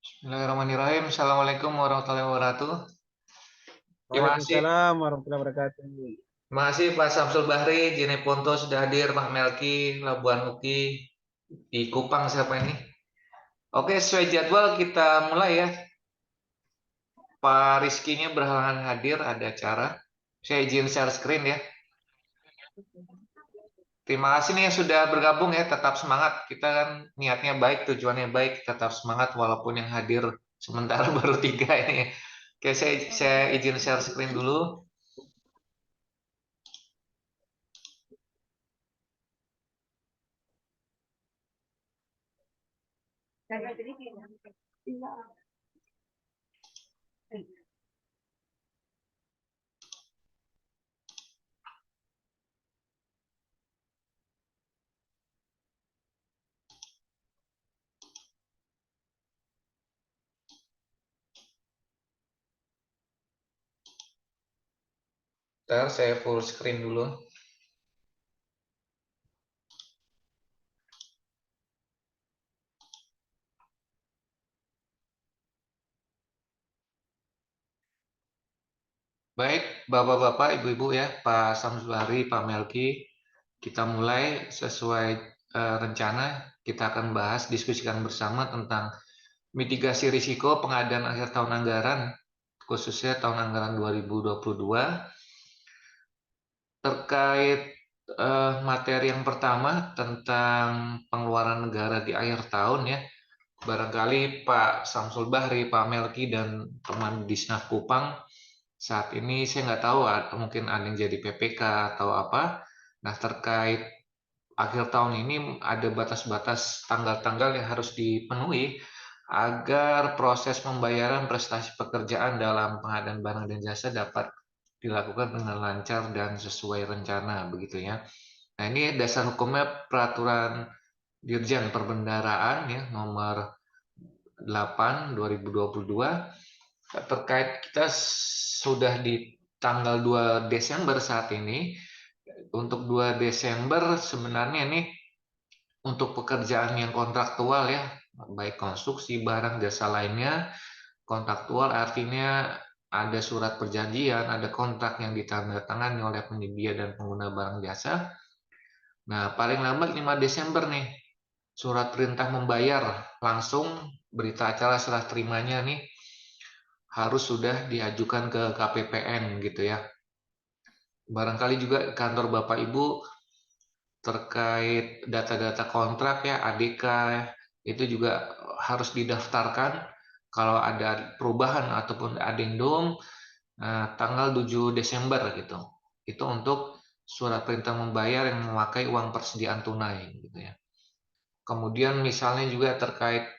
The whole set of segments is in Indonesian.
Bismillahirrahmanirrahim. Assalamualaikum warahmatullahi wabarakatuh. Terima kasih. Waalaikumsalam warahmatullahi wabarakatuh. Terima kasih Pak Samsul Bahri, Jene Ponto sudah hadir, Pak Melki, Labuan Uki, di Kupang siapa ini? Oke, sesuai jadwal kita mulai ya. Pak Rizkinya berhalangan hadir, ada acara. Saya izin share screen ya. Terima kasih nih yang sudah bergabung ya, tetap semangat. Kita kan niatnya baik, tujuannya baik, tetap semangat walaupun yang hadir sementara baru 3 ini. Oke, saya izin share screen dulu. Ntar saya full screen dulu. Baik, Bapak-Bapak, Ibu-Ibu ya, Pak Samsulari, Pak Melki, kita mulai sesuai rencana. Kita akan bahas, diskusikan bersama tentang mitigasi risiko pengadaan akhir tahun anggaran, khususnya tahun anggaran 2022. Terkait materi yang pertama tentang pengeluaran negara di akhir tahun ya, barangkali Pak Samsul Bahri, Pak Melki, dan teman Disnaf Kupang saat ini saya nggak tahu, mungkin ada yang jadi PPK atau apa. Nah, terkait akhir tahun ini ada batas-batas tanggal-tanggal yang harus dipenuhi agar proses pembayaran prestasi pekerjaan dalam pengadaan barang dan jasa dapat dilakukan dengan lancar dan sesuai rencana begitu ya. Nah, ini dasar hukumnya peraturan Dirjen Perbendaraan ya nomor 8 2022. Terkait kita sudah di tanggal 2 Desember saat ini. Untuk 2 Desember sebenarnya ini untuk pekerjaan yang kontraktual ya, baik konstruksi, barang, jasa lainnya. Kontraktual artinya ada surat perjanjian, ada kontrak yang ditandatangani oleh penyedia dan pengguna barang jasa. Nah, paling lambat 5 Desember nih, surat perintah membayar langsung, berita acara serah terimanya nih harus sudah diajukan ke KPPN gitu ya. Barangkali juga kantor Bapak Ibu terkait data-data kontrak ya, ADK itu juga harus didaftarkan kalau ada perubahan ataupun adendum tanggal 7 Desember gitu. Itu untuk surat perintah membayar yang memakai uang persediaan tunai gitu ya. Kemudian misalnya juga terkait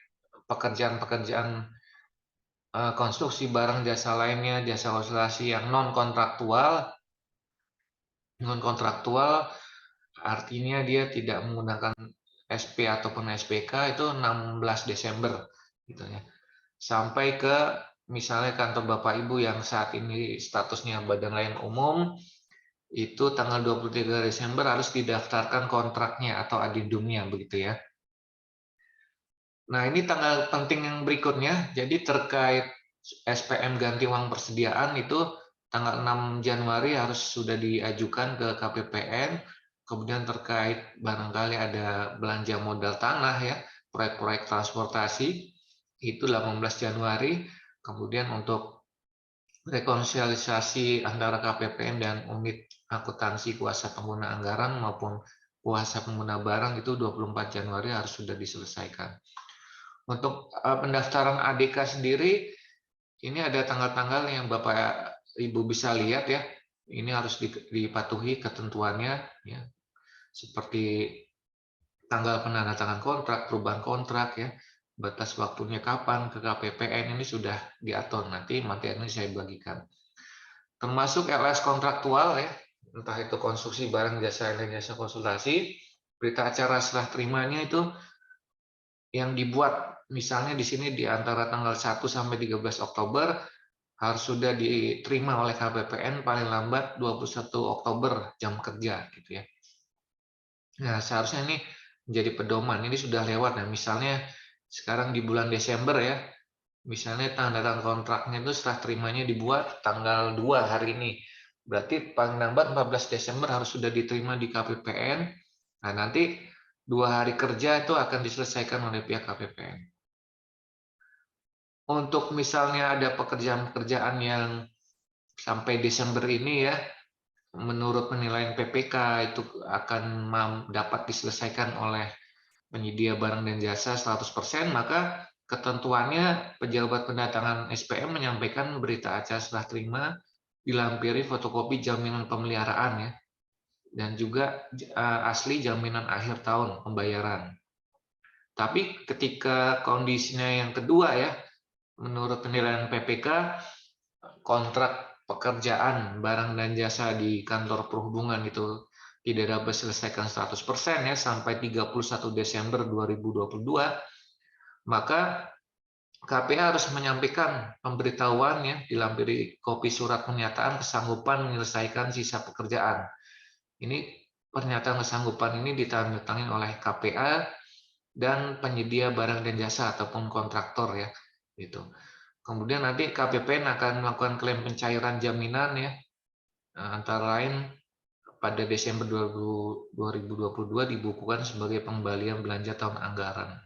pekerjaan-pekerjaan konstruksi barang jasa lainnya, jasa konsultasi yang non kontraktual artinya dia tidak menggunakan SP ataupun SPK itu 16 Desember gitu ya. Sampai ke misalnya kantor Bapak Ibu yang saat ini statusnya Badan Layanan Umum itu tanggal 23 Desember harus didaftarkan kontraknya atau adendumnya begitu ya. Nah, ini tanggal penting yang berikutnya. Jadi terkait SPM ganti uang persediaan itu tanggal 6 Januari harus sudah diajukan ke KPPN. Kemudian terkait barangkali ada belanja modal tanah ya, proyek-proyek transportasi itu 18 Januari. Kemudian untuk rekonsiliasi antara KPPN dan unit akuntansi kuasa pengguna anggaran maupun kuasa pengguna barang itu 24 Januari harus sudah diselesaikan. Untuk pendaftaran ADK sendiri, ini ada tanggal-tanggal yang Bapak Ibu bisa lihat ya. Ini harus dipatuhi ketentuannya ya. Seperti tanggal penandatangan kontrak, perubahan kontrak ya. Batas waktunya kapan ke KPPN ini sudah diatur, nanti materi saya bagikan. Termasuk LS kontraktual ya, entah itu konstruksi barang jasa dan jasa konsultasi, berita acara serah terimanya itu yang dibuat misalnya di sini di antara tanggal 1 sampai 13 Oktober harus sudah diterima oleh KPPN paling lambat 21 Oktober jam kerja gitu ya. Nah, seharusnya ini menjadi pedoman. Ini sudah lewat. Nah, misalnya sekarang di bulan Desember ya, Misalnya tanda tangan kontraknya itu serah terimanya dibuat tanggal 2 hari ini. Berarti paling lambat 14 Desember harus sudah diterima di KPPN. Nah, nanti 2 hari kerja itu akan diselesaikan oleh pihak KPPN. Untuk misalnya ada pekerjaan-pekerjaan yang sampai Desember ini ya, menurut penilaian PPK itu akan dapat diselesaikan oleh penyedia barang dan jasa 100%, maka ketentuannya pejabat pendatangan SPM menyampaikan berita acara serah terima dilampiri fotokopi jaminan pemeliharaan ya, dan juga asli jaminan akhir tahun pembayaran. Tapi ketika kondisinya yang kedua ya, menurut penilaian PPK, kontrak pekerjaan barang dan jasa di kantor perhubungan itu tidak dapat diselesaikan 100% ya sampai 31 Desember 2022, maka KPA harus menyampaikan pemberitahuan ya dilampiri kopi surat pernyataan kesanggupan menyelesaikan sisa pekerjaan. Ini pernyataan kesanggupan ini ditandatangani oleh KPA dan penyedia barang dan jasa ataupun kontraktor ya, gitu. Kemudian nanti KPPN akan melakukan klaim pencairan jaminan ya, antara lain pada Desember 2022 dibukukan sebagai pengembalian belanja tahun anggaran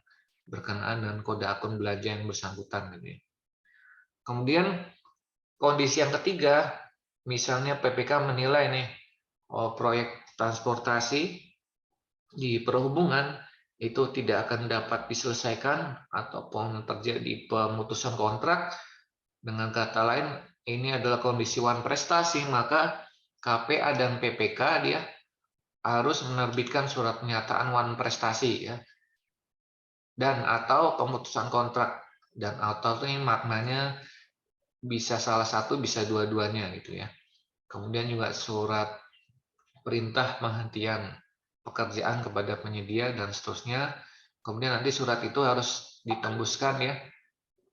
berkenaan dengan kode akun belanja yang bersangkutan gitu ya. Kemudian kondisi yang ketiga, misalnya PPK menilai nih proyek transportasi di perhubungan itu tidak akan dapat diselesaikan ataupun terjadi pemutusan kontrak. Dengan kata lain, ini adalah kondisi wan prestasi, maka KPA dan PPK dia harus menerbitkan surat pernyataan wan prestasi ya, dan atau pemutusan kontrak, dan atau ini maknanya bisa salah satu, bisa dua-duanya gitu ya. Kemudian juga surat perintah penghentian pekerjaan kepada penyedia dan seterusnya. Kemudian nanti surat itu harus ditembuskan ya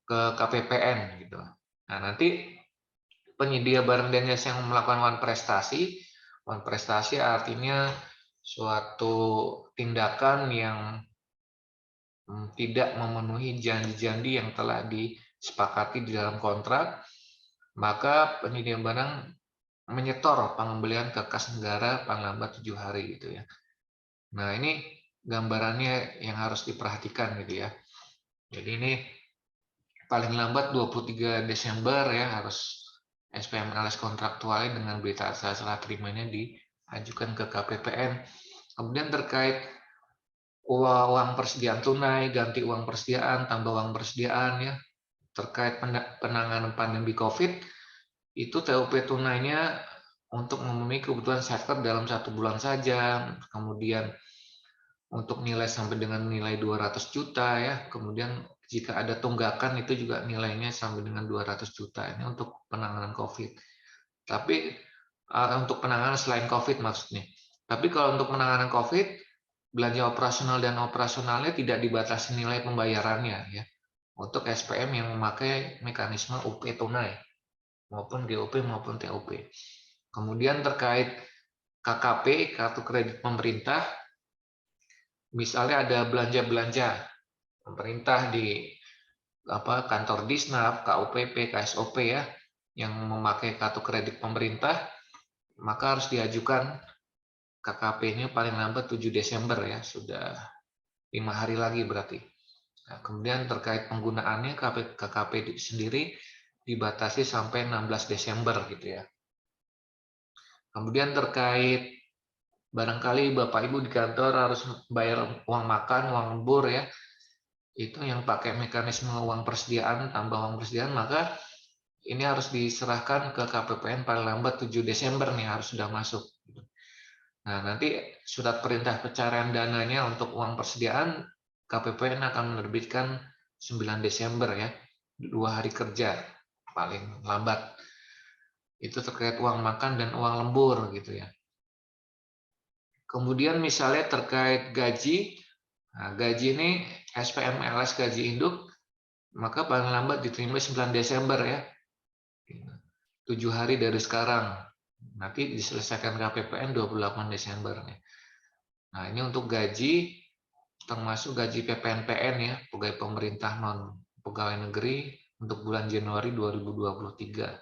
ke KPPN gitu. Nah, nanti penyedia barang dan jasa yang melakukan wan prestasi artinya suatu tindakan yang tidak memenuhi janji-janji yang telah disepakati di dalam kontrak, maka penyedia barang menyetor pengembalian ke kas negara paling lambat 7 hari gitu ya. Nah, ini gambarannya yang harus diperhatikan gitu ya. Jadi ini paling lambat 23 Desember ya harus SPM LS kontraktualnya dengan berita acara serah terimanya diajukan ke KPPN. Kemudian terkait uang persediaan tunai, ganti uang persediaan, tambah uang persediaan ya, terkait penanganan pandemi COVID, itu TUP tunainya untuk memenuhi kebutuhan sektor dalam 1 bulan saja, kemudian untuk nilai sampai dengan nilai 200 juta ya, kemudian jika ada tunggakan itu juga nilainya sampai dengan 200 juta, ini untuk penanganan COVID. Tapi untuk penanganan selain COVID maksudnya. Tapi kalau untuk penanganan COVID, belanja operasional dan operasionalnya tidak dibatasi nilai pembayarannya ya, untuk SPM yang memakai mekanisme UP tunai maupun GOP maupun TOP. Kemudian terkait KKP, kartu kredit pemerintah, misalnya ada belanja-belanja pemerintah di kantor Disnaf, KUPP, KSOP ya, yang memakai kartu kredit pemerintah, maka harus diajukan KKP-nya paling lambat 7 Desember ya, sudah 5 hari lagi berarti. Nah, kemudian terkait penggunaannya KKP sendiri dibatasi sampai 16 Desember gitu ya. Kemudian terkait barangkali Bapak Ibu di kantor harus bayar uang makan, uang lembur ya. Itu yang pakai mekanisme uang persediaan, tambah uang persediaan, maka ini harus diserahkan ke KPPN paling lambat 7 Desember nih harus sudah masuk. Nah, nanti surat perintah pencarian dananya untuk uang persediaan KPPN akan menerbitkan 9 Desember ya, 2 hari kerja paling lambat. Itu terkait uang makan dan uang lembur gitu ya. Kemudian misalnya terkait gaji, nah, gaji ini SPM LS gaji induk, maka paling lambat diterima 9 Desember ya. 7 hari dari sekarang. Nanti diselesaikan KPPN 28 Desember. Nah, ini untuk gaji, termasuk gaji PPNPN ya, pegawai pemerintah non pegawai negeri, untuk bulan Januari 2023.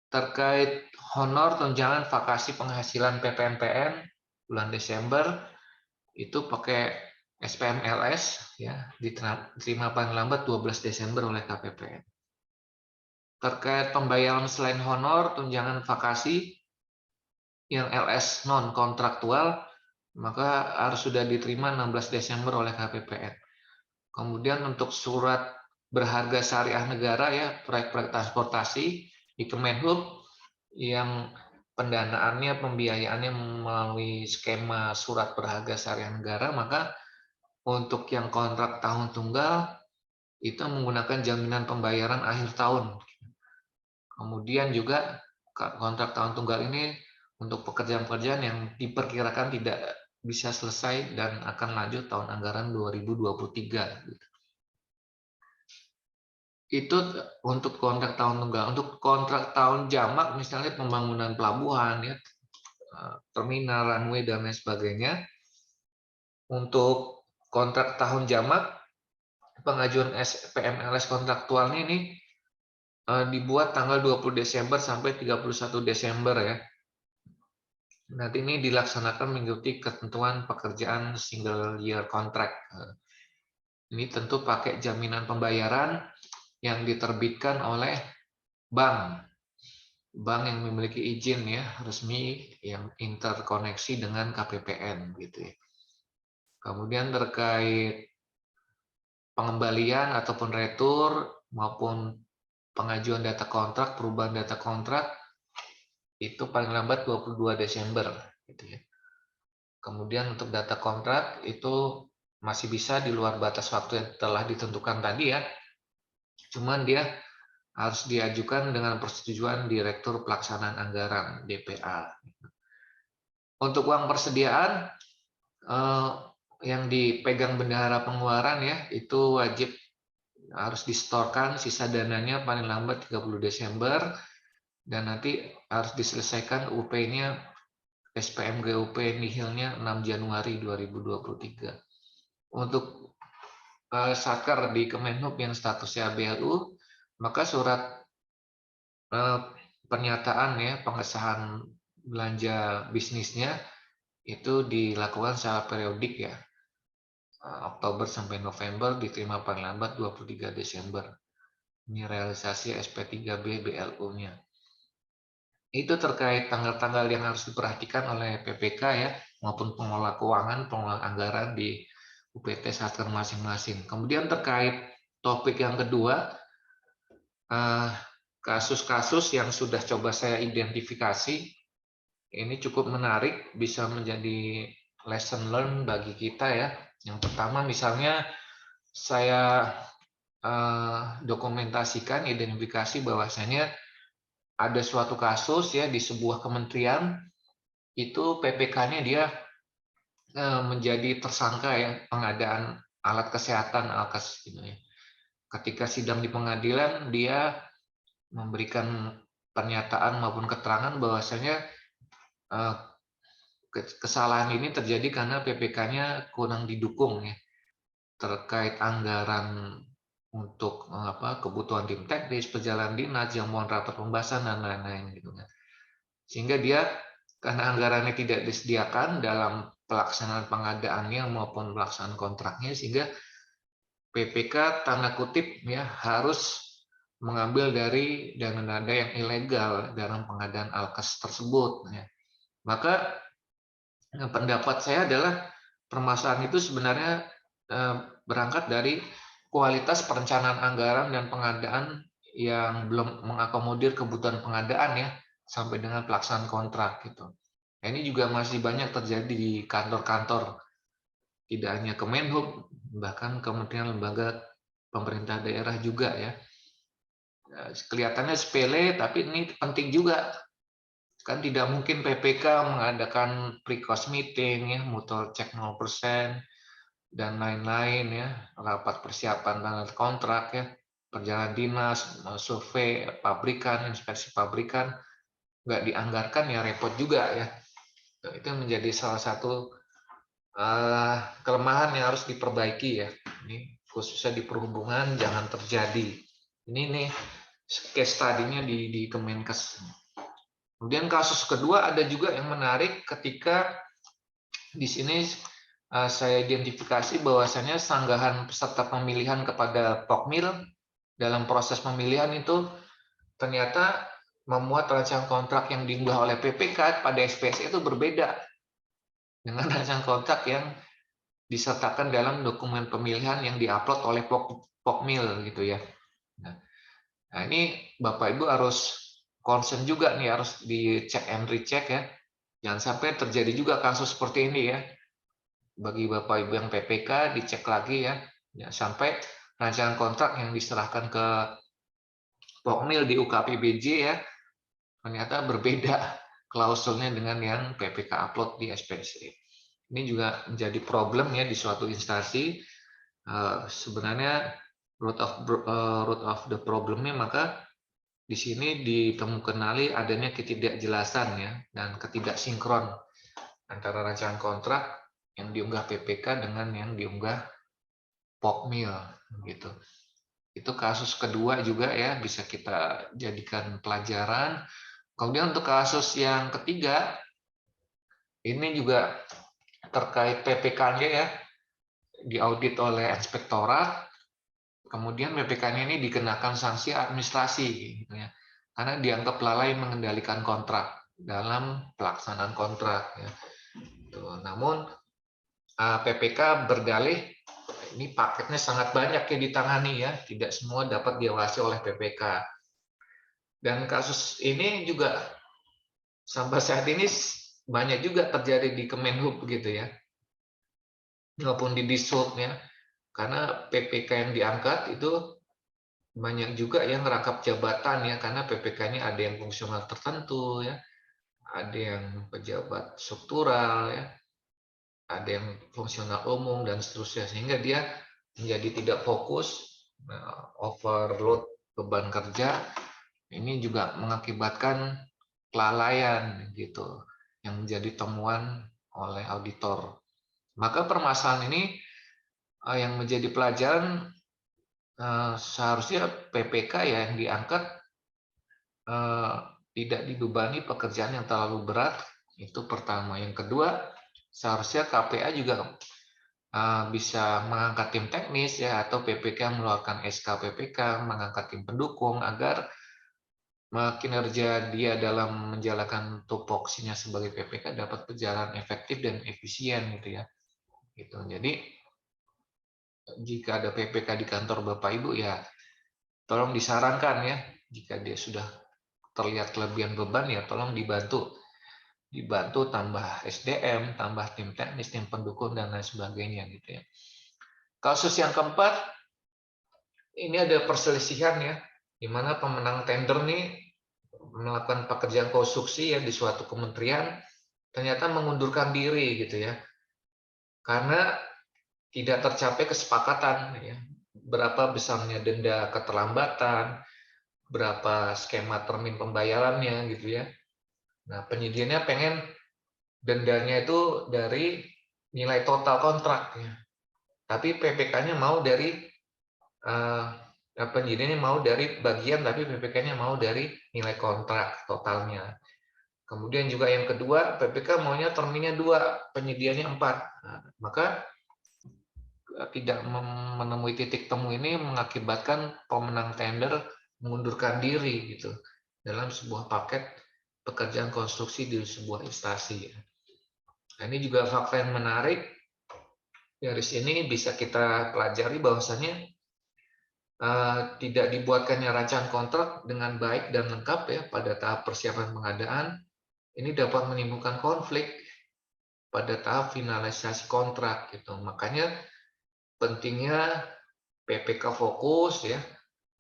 Terkait honor tunjangan vakasi penghasilan PPNPN bulan Desember itu pakai SPMLS ya, diterima paling lambat 12 Desember oleh KPPN. Terkait pembayaran selain honor tunjangan vakasi yang LS non kontraktual maka harus sudah diterima 16 Desember oleh KPPN. Kemudian untuk surat berharga syariah negara ya, proyek-proyek transportasi di Kemenhub yang pendanaannya, pembiayaannya melalui skema surat berharga syariah negara, maka untuk yang kontrak tahun tunggal itu menggunakan jaminan pembayaran akhir tahun. Kemudian juga kontrak tahun tunggal ini untuk pekerjaan-pekerjaan yang diperkirakan tidak bisa selesai dan akan lanjut tahun anggaran 2023. Itu untuk kontrak tahun tunggal. Untuk kontrak tahun jamak, misalnya pembangunan pelabuhan, ya, terminal, runway, dan lain sebagainya. Untuk kontrak tahun jamak, pengajuan SPMLS kontraktualnya ini dibuat tanggal 20 Desember sampai 31 Desember ya. Nanti ini dilaksanakan mengikuti ketentuan pekerjaan single year contract. Ini tentu pakai jaminan pembayaran yang diterbitkan oleh bank yang memiliki izin ya resmi yang interkoneksi dengan KPPN gitu ya. Kemudian terkait pengembalian ataupun retur maupun pengajuan data kontrak, perubahan data kontrak itu paling lambat 22 Desember gitu ya. Kemudian untuk data kontrak itu masih bisa di luar batas waktu yang telah ditentukan tadi ya. Cuman dia harus diajukan dengan persetujuan Direktur Pelaksanaan Anggaran (DPA). Untuk uang persediaan yang dipegang bendahara pengeluaran ya itu wajib harus disetorkan sisa dananya paling lambat 30 Desember dan nanti harus diselesaikan UP-nya SPM GUP nihilnya 6 Januari 2023. Untuk Satker di Kemenhub yang statusnya BLU, maka surat pernyataan ya pengesahan belanja bisnisnya itu dilakukan secara periodik ya. Oktober sampai November diterima paling lambat 23 Desember. Ini realisasi SP3B BLU-nya. Itu terkait tanggal-tanggal yang harus diperhatikan oleh PPK ya, maupun pengelola keuangan, pengelola anggaran di UPT Satker masing-masing. Kemudian terkait topik yang kedua, kasus-kasus yang sudah coba saya identifikasi, ini cukup menarik, bisa menjadi lesson learn bagi kita ya. Yang pertama misalnya saya dokumentasikan, identifikasi bahwasanya ada suatu kasus ya di sebuah kementerian itu PPK-nya dia menjadi tersangka ya pengadaan alat kesehatan alkes gitu ya. Ketika sidang di pengadilan dia memberikan pernyataan maupun keterangan bahwasanya kesalahan ini terjadi karena PPK-nya kurang didukung ya terkait anggaran untuk kebutuhan tim teknis, perjalanan dinas, jamuan rapat pembahasan dan lain-lain gitu kan. Sehingga dia karena anggarannya tidak disediakan dalam pelaksanaan pengadaannya maupun pelaksanaan kontraknya sehingga PPK tanda kutip ya harus mengambil dari dana-dana yang ilegal dalam pengadaan alkes tersebut ya. Maka pendapat saya adalah permasalahan itu sebenarnya berangkat dari kualitas perencanaan anggaran dan pengadaan yang belum mengakomodir kebutuhan pengadaan ya sampai dengan pelaksanaan kontrak gitu. Nah, ini juga masih banyak terjadi di kantor-kantor tidak hanya Kemenhub bahkan kementerian lembaga pemerintah daerah juga ya. Kelihatannya sepele tapi ini penting juga. Kan tidak mungkin PPK mengadakan pre-cost meeting ya, mutual check 0% dan lain-lain ya, rapat persiapan tanda kontrak ya, perjalanan dinas, survei pabrikan, inspeksi pabrikan, nggak dianggarkan ya repot juga ya. Itu menjadi salah satu kelemahan yang harus diperbaiki ya. Ini khususnya di perhubungan jangan terjadi. Ini nih case study-nya di Kemenkes. Kemudian kasus kedua ada juga yang menarik ketika di sini saya identifikasi bahwasannya sanggahan peserta pemilihan kepada Pokmil dalam proses pemilihan itu ternyata memuat rancangan kontrak yang diunggah oleh PPK pada SPS itu berbeda dengan rancangan kontrak yang disertakan dalam dokumen pemilihan yang diupload oleh Pokmil gitu ya. Nah, ini Bapak Ibu harus concern juga nih, harus dicek and recheck ya. Jangan sampai terjadi juga kasus seperti ini ya. Bagi Bapak Ibu yang PPK dicek lagi ya. Jangan sampai rancangan kontrak yang diserahkan ke Pokmil di UKPBJ ya ternyata berbeda klausulnya dengan yang PPK upload di SPSE. Ini juga menjadi problem ya di suatu instansi. Sebenarnya root of the problemnya maka di sini ditemukan adanya ketidakjelasan ya dan ketidaksinkron antara rancangan kontrak yang diunggah PPK dengan yang diunggah Pokmil gitu. Itu kasus kedua juga ya bisa kita jadikan pelajaran. Kemudian untuk kasus yang ketiga ini juga terkait PPK-nya ya diaudit oleh inspektorat. Kemudian PPK-nya ini dikenakan sanksi administrasi gitu ya. Karena dianggap lalai mengendalikan kontrak dalam pelaksanaan kontrak ya. Namun PPK berdalih ini paketnya sangat banyak yang ditangani ya, tidak semua dapat diawasi oleh PPK. Dan kasus ini juga sampai saat ini banyak juga terjadi di Kemenhub begitu ya, maupun di Dishub ya, karena PPK yang diangkat itu banyak juga yang rangkap jabatan ya, karena PPK-nya ada yang fungsional tertentu ya, ada yang pejabat struktural ya, ada yang fungsional umum dan seterusnya, sehingga dia menjadi tidak fokus, overload beban kerja. Ini juga mengakibatkan kelalaian gitu yang menjadi temuan oleh auditor. Maka permasalahan ini yang menjadi pelajaran seharusnya PPK ya yang diangkat tidak dibebani pekerjaan yang terlalu berat, itu pertama. Yang kedua, seharusnya KPA juga bisa mengangkat tim teknis ya, atau PPK mengeluarkan SK PPK, mengangkat tim pendukung agar kinerja dia dalam menjalankan tupoksinya sebagai PPK dapat berjalan efektif dan efisien gitu ya. Gitu. Jadi jika ada PPK di kantor Bapak Ibu ya tolong disarankan ya, jika dia sudah terlihat kelebihan beban ya tolong dibantu tambah SDM, tambah tim teknis, tim pendukung dan lain sebagainya gitu ya. Kasus yang keempat ini ada perselisihan ya, di mana pemenang tender nih melakukan pekerjaan konstruksi ya di suatu kementerian ternyata mengundurkan diri gitu ya, karena tidak tercapai kesepakatan ya, berapa besarnya denda keterlambatan, berapa skema termin pembayarannya gitu ya. Nah, penyedianya pengen dendanya itu dari nilai total kontrak ya. Tapi PPK-nya mau dari penyedianya mau dari bagian, tapi PPK-nya mau dari nilai kontrak totalnya. Kemudian juga yang kedua, PPK maunya terminnya 2, penyedianya 4. Nah, maka tidak menemui titik temu ini mengakibatkan pemenang tender mengundurkan diri gitu dalam sebuah paket pekerjaan konstruksi di sebuah instansi. Nah, ini juga fakta yang menarik. Dari sini bisa kita pelajari bahwasannya tidak dibuatkannya rancangan kontrak dengan baik dan lengkap ya pada tahap persiapan pengadaan. Ini dapat menimbulkan konflik pada tahap finalisasi kontrak gitu. Makanya pentingnya PPK fokus ya,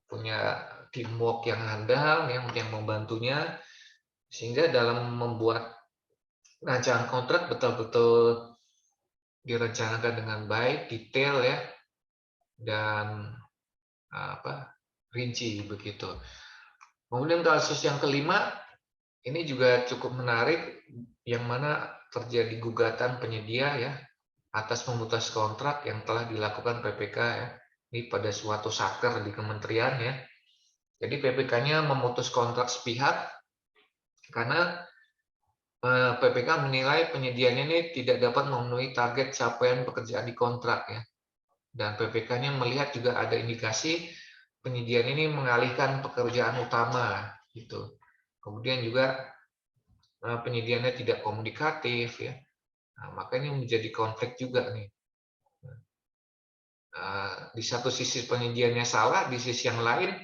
punya teamwork yang handal yang membantunya sehingga dalam membuat rancangan kontrak betul-betul direncanakan dengan baik, detail ya, dan rinci begitu. Kemudian kasus yang kelima ini juga cukup menarik, yang mana terjadi gugatan penyedia ya atas memutus kontrak yang telah dilakukan PPK ya. ini pada suatu satker di kementerian ya. Jadi PPK-nya memutus kontrak sepihak karena PPK menilai penyedianya ini tidak dapat memenuhi target capaian pekerjaan di kontrak ya. Dan PPK-nya melihat juga ada indikasi penyediaan ini mengalihkan pekerjaan utama gitu. Kemudian juga penyediaannya tidak komunikatif ya. Nah, maka ini menjadi konflik juga nih. Di satu sisi penyediaannya salah, di sisi yang lain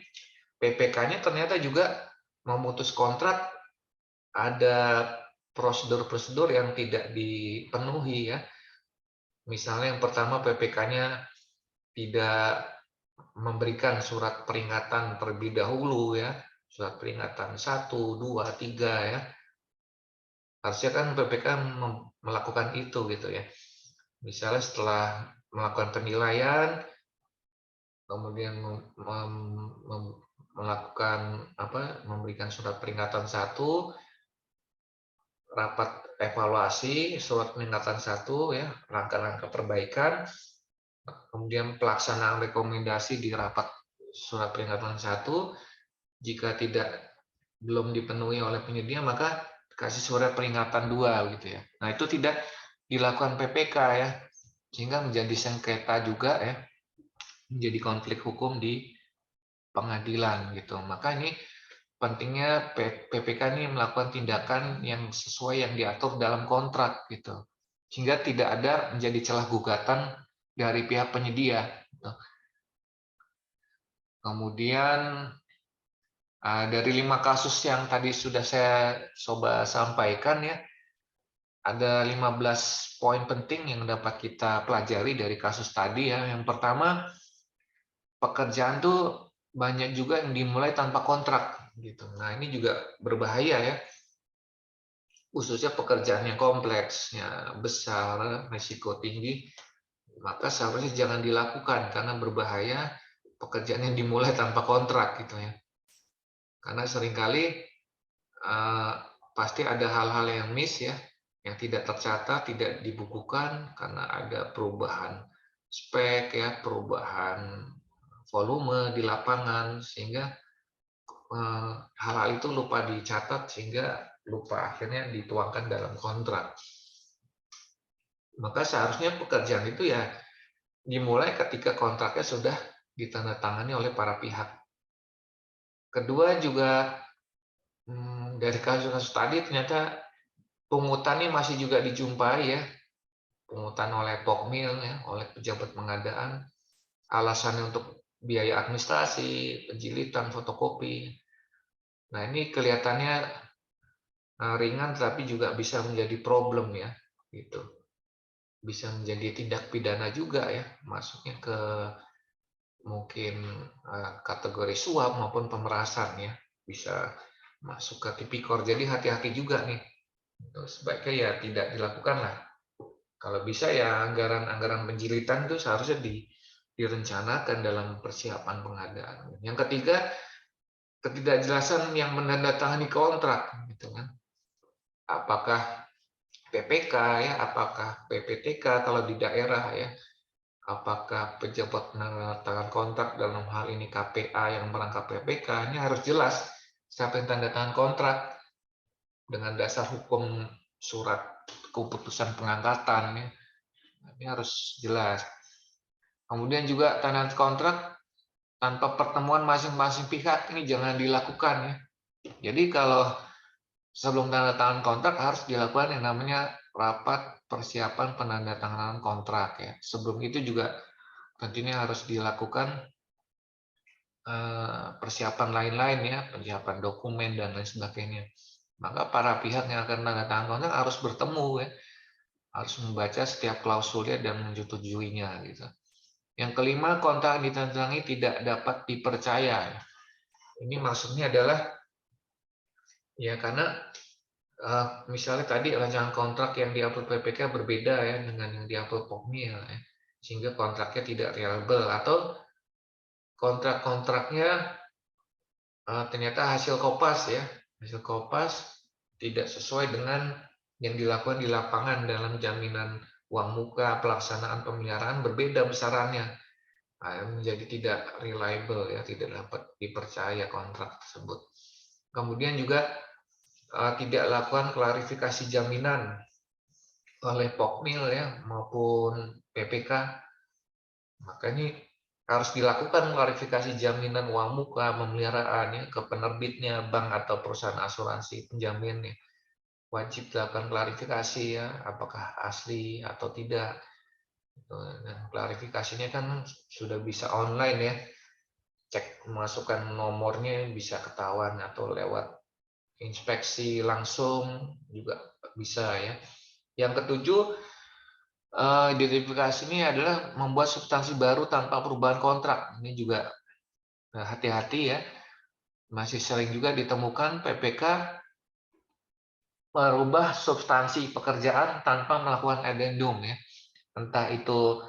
PPK-nya ternyata juga memutus kontrak ada prosedur-prosedur yang tidak dipenuhi ya. Misalnya yang pertama PPK-nya tidak memberikan surat peringatan terlebih dahulu ya. Surat peringatan 1, 2, 3 ya. Harusnya kan PPK melakukan itu gitu ya. Misalnya setelah melakukan penilaian, kemudian melakukan memberikan surat peringatan 1, rapat evaluasi, surat peringatan 1 ya, langkah-langkah perbaikan, kemudian pelaksanaan rekomendasi di rapat surat peringatan 1, jika belum dipenuhi oleh penyedia maka kasih surat peringatan 2 gitu ya. Nah, itu tidak dilakukan PPK ya, sehingga menjadi sengketa juga ya, menjadi konflik hukum di pengadilan gitu. Maka ini pentingnya PPK ini melakukan tindakan yang sesuai yang diatur dalam kontrak gitu. Sehingga tidak ada menjadi celah gugatan dari pihak penyedia gitu. Kemudian dari 5 kasus yang tadi sudah saya coba sampaikan ya, ada 15 poin penting yang dapat kita pelajari dari kasus tadi ya. Yang pertama, pekerjaan tuh banyak juga yang dimulai tanpa kontrak gitu. Nah, ini juga berbahaya ya. Khususnya pekerjaan yang kompleksnya besar, risiko tinggi, maka seharusnya jangan dilakukan karena berbahaya pekerjaan yang dimulai tanpa kontrak gitu ya. Karena seringkali pasti ada hal-hal yang miss ya, yang tidak tercatat, tidak dibukukan karena ada perubahan spek ya, perubahan volume di lapangan sehingga hal-hal itu lupa dicatat sehingga lupa akhirnya dituangkan dalam kontrak. Maka seharusnya pekerjaan itu ya dimulai ketika kontraknya sudah ditandatangani oleh para pihak. Kedua juga dari kasus-kasus tadi ternyata pungutan ini masih juga dijumpai ya, pungutan oleh Pokmil ya, oleh pejabat pengadaan, alasannya untuk biaya administrasi, penjilitan, fotokopi. Nah, ini kelihatannya ringan tapi juga bisa menjadi problem ya, gitu. Bisa menjadi tindak pidana juga ya, masuknya ke mungkin kategori suap maupun pemerasan ya, bisa masuk ke tipikor. Jadi hati-hati juga nih. Sebaiknya ya tidak dilakukan lah. Kalau bisa ya anggaran-anggaran penjilitan itu seharusnya direncanakan dalam persiapan pengadaan. Yang ketiga, ketidakjelasan yang menandatangani kontrak gitu kan. Apakah PPK ya, apakah PPTK kalau di daerah ya, apakah pejabat penandatangan kontrak dalam hal ini KPA yang merangkap PPK, ini harus jelas siapa yang tanda tangan kontrak dengan dasar hukum surat keputusan pengangkatan ya. Ini harus jelas. Kemudian juga tanda kontrak tanpa pertemuan masing-masing pihak ini jangan dilakukan ya. Jadi kalau sebelum tanda tangan kontrak harus dilakukan yang namanya rapat persiapan penandatanganan kontrak ya. Sebelum itu juga tentunya harus dilakukan persiapan lain-lain ya, persiapan dokumen dan lain sebagainya. Maka para pihak yang akan tanda tangan kontrak harus bertemu ya, harus membaca setiap klausulnya dan menyetujuinya gitu. Yang kelima, kontrak yang ditandatangani tidak dapat dipercaya. Ini maksudnya adalah ya karena misalnya tadi rancangan kontrak yang diupload PPK berbeda ya dengan yang diupload Pokmil ya, sehingga kontraknya tidak reliable atau kontrak-kontraknya ternyata hasil kopas ya, hasil kopas tidak sesuai dengan yang dilakukan di lapangan dalam jaminan uang muka pelaksanaan pemeliharaan berbeda besarannya. menjadi tidak reliable ya, tidak dapat dipercaya kontrak tersebut. Kemudian juga tidak lakukan klarifikasi jaminan oleh Pokmil ya maupun PPK. Makanya harus dilakukan klarifikasi jaminan uang muka pemeliharaan ya, ke penerbitnya, bank atau perusahaan asuransi penjaminnya. Wajib dilakukan klarifikasi ya, apakah asli atau tidak. Dan klarifikasinya kan sudah bisa online ya, cek masukkan nomornya bisa ketahuan atau lewat inspeksi langsung juga bisa ya. Yang ketujuh, identifikasi ini adalah membuat substansi baru tanpa perubahan kontrak. Ini juga hati-hati ya. Masih sering juga ditemukan PPK merubah substansi pekerjaan tanpa melakukan addendum ya. Entah itu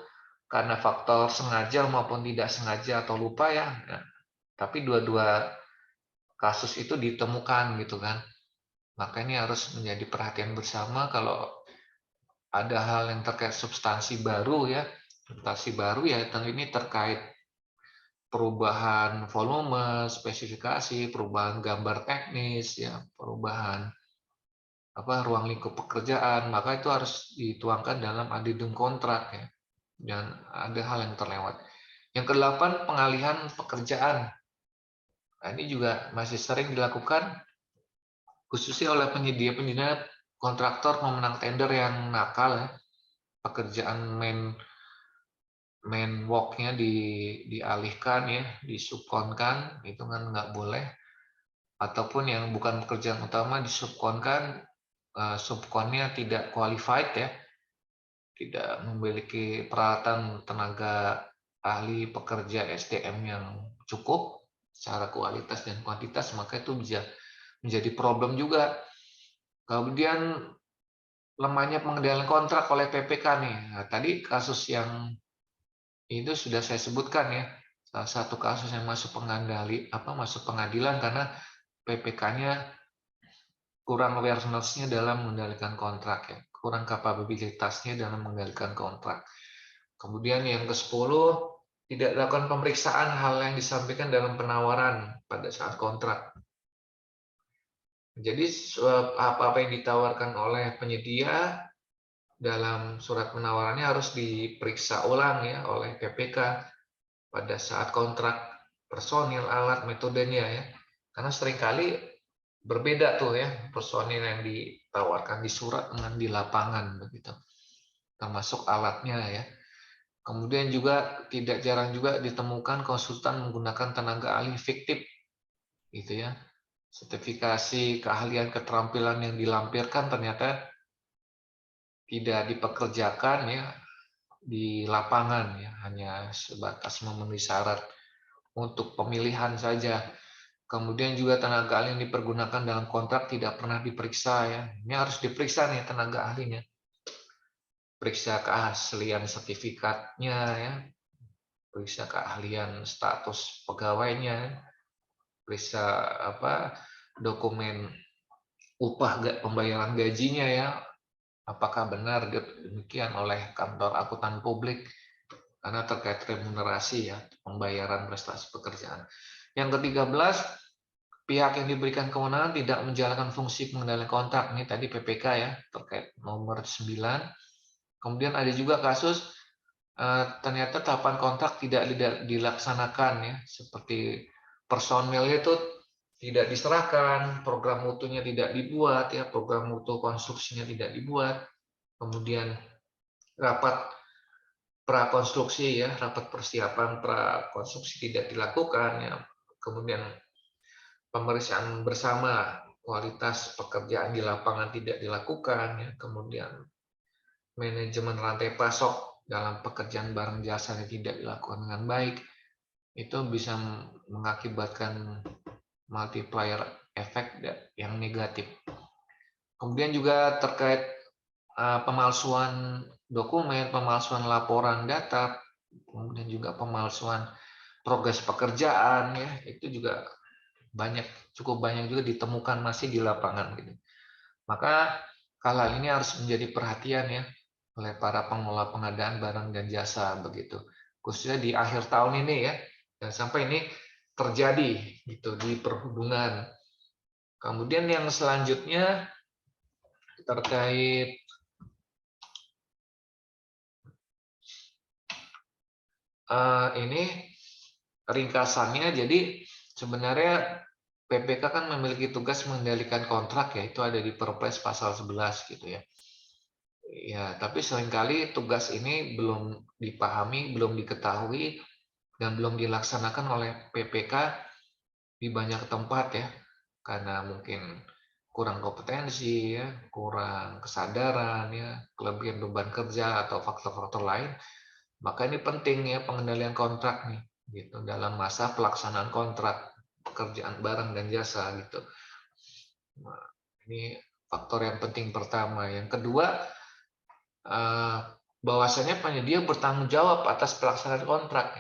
karena faktor sengaja maupun tidak sengaja atau lupa ya. Nah, tapi dua-dua kasus itu ditemukan gitu kan. Maka ini harus menjadi perhatian bersama kalau ada hal yang terkait substansi baru ya. Substansi baru ya tentu ini terkait perubahan volume, spesifikasi, perubahan gambar teknis ya, perubahan ruang lingkup pekerjaan, maka itu harus dituangkan dalam addendum kontrak ya. Dan ada hal yang terlewat. Yang kedelapan, pengalihan pekerjaan. Nah, ini juga masih sering dilakukan khususnya oleh penyedia-penyedia kontraktor pemenang tender yang nakal ya. Pekerjaan main work-nya dialihkan ya, disubkonkan, itu kan nggak boleh. Ataupun yang bukan pekerjaan utama disubkonkan, subkonnya tidak qualified ya, tidak memiliki peralatan tenaga ahli pekerja SDM yang cukup secara kualitas dan kuantitas, maka itu bisa menjadi problem juga. Kemudian lemahnya pengendalian kontrak oleh PPK nih. Nah, tadi kasus yang itu sudah saya sebutkan ya. Salah satu kasus yang masuk masuk pengadilan karena PPK-nya kurang awareness-nya dalam mengendalikan kontrak ya, kurang kapabilitasnya dalam mengendalikan kontrak. Kemudian yang ke-10, tidak dilakukan pemeriksaan hal yang disampaikan dalam penawaran pada saat kontrak. Jadi apa-apa yang ditawarkan oleh penyedia dalam surat penawarannya harus diperiksa ulang ya oleh PPK pada saat kontrak personil, alat, metodenya ya. Karena seringkali berbeda tuh ya personil yang ditawarkan di surat dengan di lapangan begitu. Termasuk alatnya ya. Kemudian juga tidak jarang juga ditemukan konsultan menggunakan tenaga ahli fiktif gitu ya. Sertifikasi keahlian keterampilan yang dilampirkan ternyata tidak dipekerjakan ya di lapangan ya, hanya sebatas memenuhi syarat untuk pemilihan saja. Kemudian juga tenaga ahli yang dipergunakan dalam kontrak tidak pernah diperiksa ya. Ini harus diperiksa nih tenaga ahlinya. Periksa keaslian sertifikatnya ya, periksa keahlian status pegawainya, periksa dokumen pembayaran gajinya ya, apakah benar demikian oleh kantor akuntan publik karena terkait remunerasi ya, pembayaran prestasi pekerjaan. Yang ke-13, pihak yang diberikan kewenangan tidak menjalankan fungsi pengendalian kontrak. Ini tadi PPK ya, terkait nomor 9. Kemudian ada juga kasus ternyata tahapan kontrak tidak dilaksanakan ya, seperti personilnya itu tidak diserahkan, program mutunya tidak dibuat ya, program mutu konstruksinya tidak dibuat, kemudian rapat prakonstruksi ya, rapat persiapan prakonstruksi tidak dilakukan ya, kemudian pemeriksaan bersama kualitas pekerjaan di lapangan tidak dilakukan ya, kemudian manajemen rantai pasok dalam pekerjaan barang jasa yang tidak dilakukan dengan baik, itu bisa mengakibatkan multiplier efek yang negatif. Kemudian juga terkait pemalsuan dokumen, pemalsuan laporan data, kemudian juga pemalsuan progres pekerjaan ya, itu juga cukup banyak juga ditemukan masih di lapangan gitu. Maka hal ini harus menjadi perhatian ya oleh para pengelola pengadaan barang dan jasa begitu. khususnya di akhir tahun ini ya, dan sampai ini terjadi gitu di perhubungan. Kemudian yang selanjutnya terkait ini ringkasannya, jadi sebenarnya PPK kan memiliki tugas mengendalikan kontrak ya, itu ada di Perpres pasal 11 gitu ya. Ya, tapi seringkali tugas ini belum dipahami, belum diketahui, dan belum dilaksanakan oleh PPK di banyak tempat ya, karena mungkin kurang kompetensi ya, kurang kesadaran ya, kelebihan beban kerja atau faktor-faktor lain. Maka ini penting ya pengendalian kontrak nih, gitu dalam masa pelaksanaan kontrak pekerjaan barang dan jasa gitu. Nah, ini faktor yang penting pertama. Yang kedua, bahwasanya penyedia bertanggung jawab atas pelaksanaan kontrak.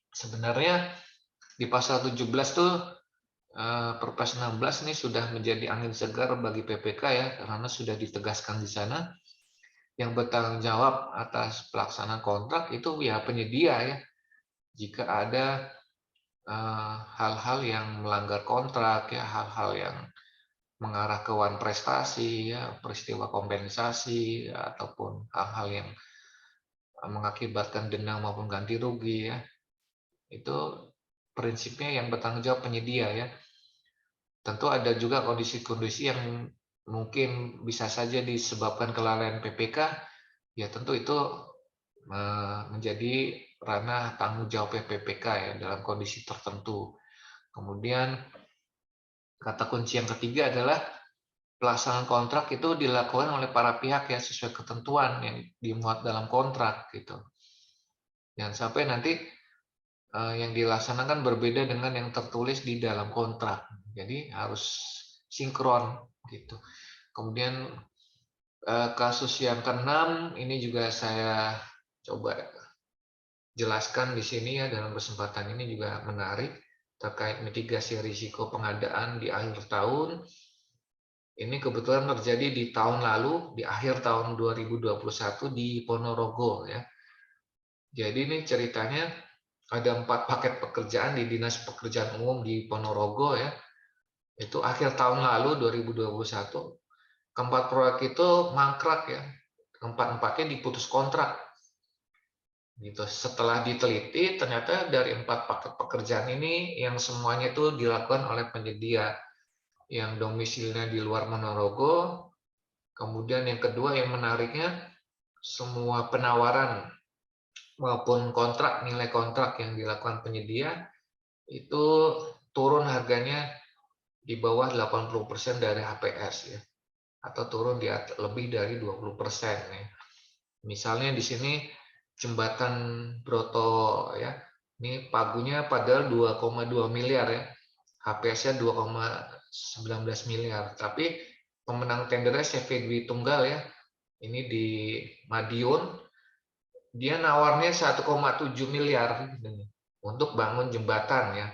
Sebenarnya di pasal 17 tuh Perpres 16 ini sudah menjadi angin segar bagi PPK ya, karena sudah ditegaskan di sana yang bertanggung jawab atas pelaksanaan kontrak itu ya penyedia ya. Jika ada hal-hal yang melanggar kontrak ya, hal-hal yang mengarah ke wan prestasi ya, peristiwa kompensasi ya, ataupun hal-hal yang mengakibatkan denda maupun ganti rugi ya, itu prinsipnya yang bertanggung jawab penyedia ya. Tentu ada juga kondisi-kondisi yang mungkin bisa saja disebabkan kelalaian PPK, ya tentu itu menjadi ranah tanggung jawab PPK ya dalam kondisi tertentu. Kemudian kata kunci yang ketiga adalah pelaksanaan kontrak itu dilakukan oleh para pihak ya sesuai ketentuan yang dimuat dalam kontrak gitu. Jangan sampai nanti yang dilaksanakan berbeda dengan yang tertulis di dalam kontrak. Jadi harus sinkron gitu. Kemudian kasus yang keenam ini juga saya coba jelaskan di sini ya dalam kesempatan ini juga menarik terkait mitigasi risiko pengadaan di akhir tahun. Ini kebetulan terjadi di tahun lalu, di akhir tahun 2021 di Ponorogo ya. Jadi ini ceritanya ada 4 paket pekerjaan di Dinas Pekerjaan Umum di Ponorogo ya. Itu akhir tahun lalu 2021. Keempat proyek itu mangkrak ya. Keempat-empatnya diputus kontrak. Gitu. Setelah diteliti ternyata dari 4 paket pekerjaan ini yang semuanya itu dilakukan oleh penyedia yang domisilinya di luar Ponorogo. Kemudian yang kedua yang menariknya, semua penawaran maupun kontrak, nilai kontrak yang dilakukan penyedia itu turun harganya di bawah 80% dari HPS ya, atau turun di lebih dari 20% ya. Misalnya di sini jembatan Broto ya, ini pagunya padahal 2,2 miliar ya, HPS-nya 2,19 miliar, tapi pemenang tendernya CV Dwi Tunggal ya, ini di Madiun, dia nawarnya 1,7 miliar untuk bangun jembatan ya.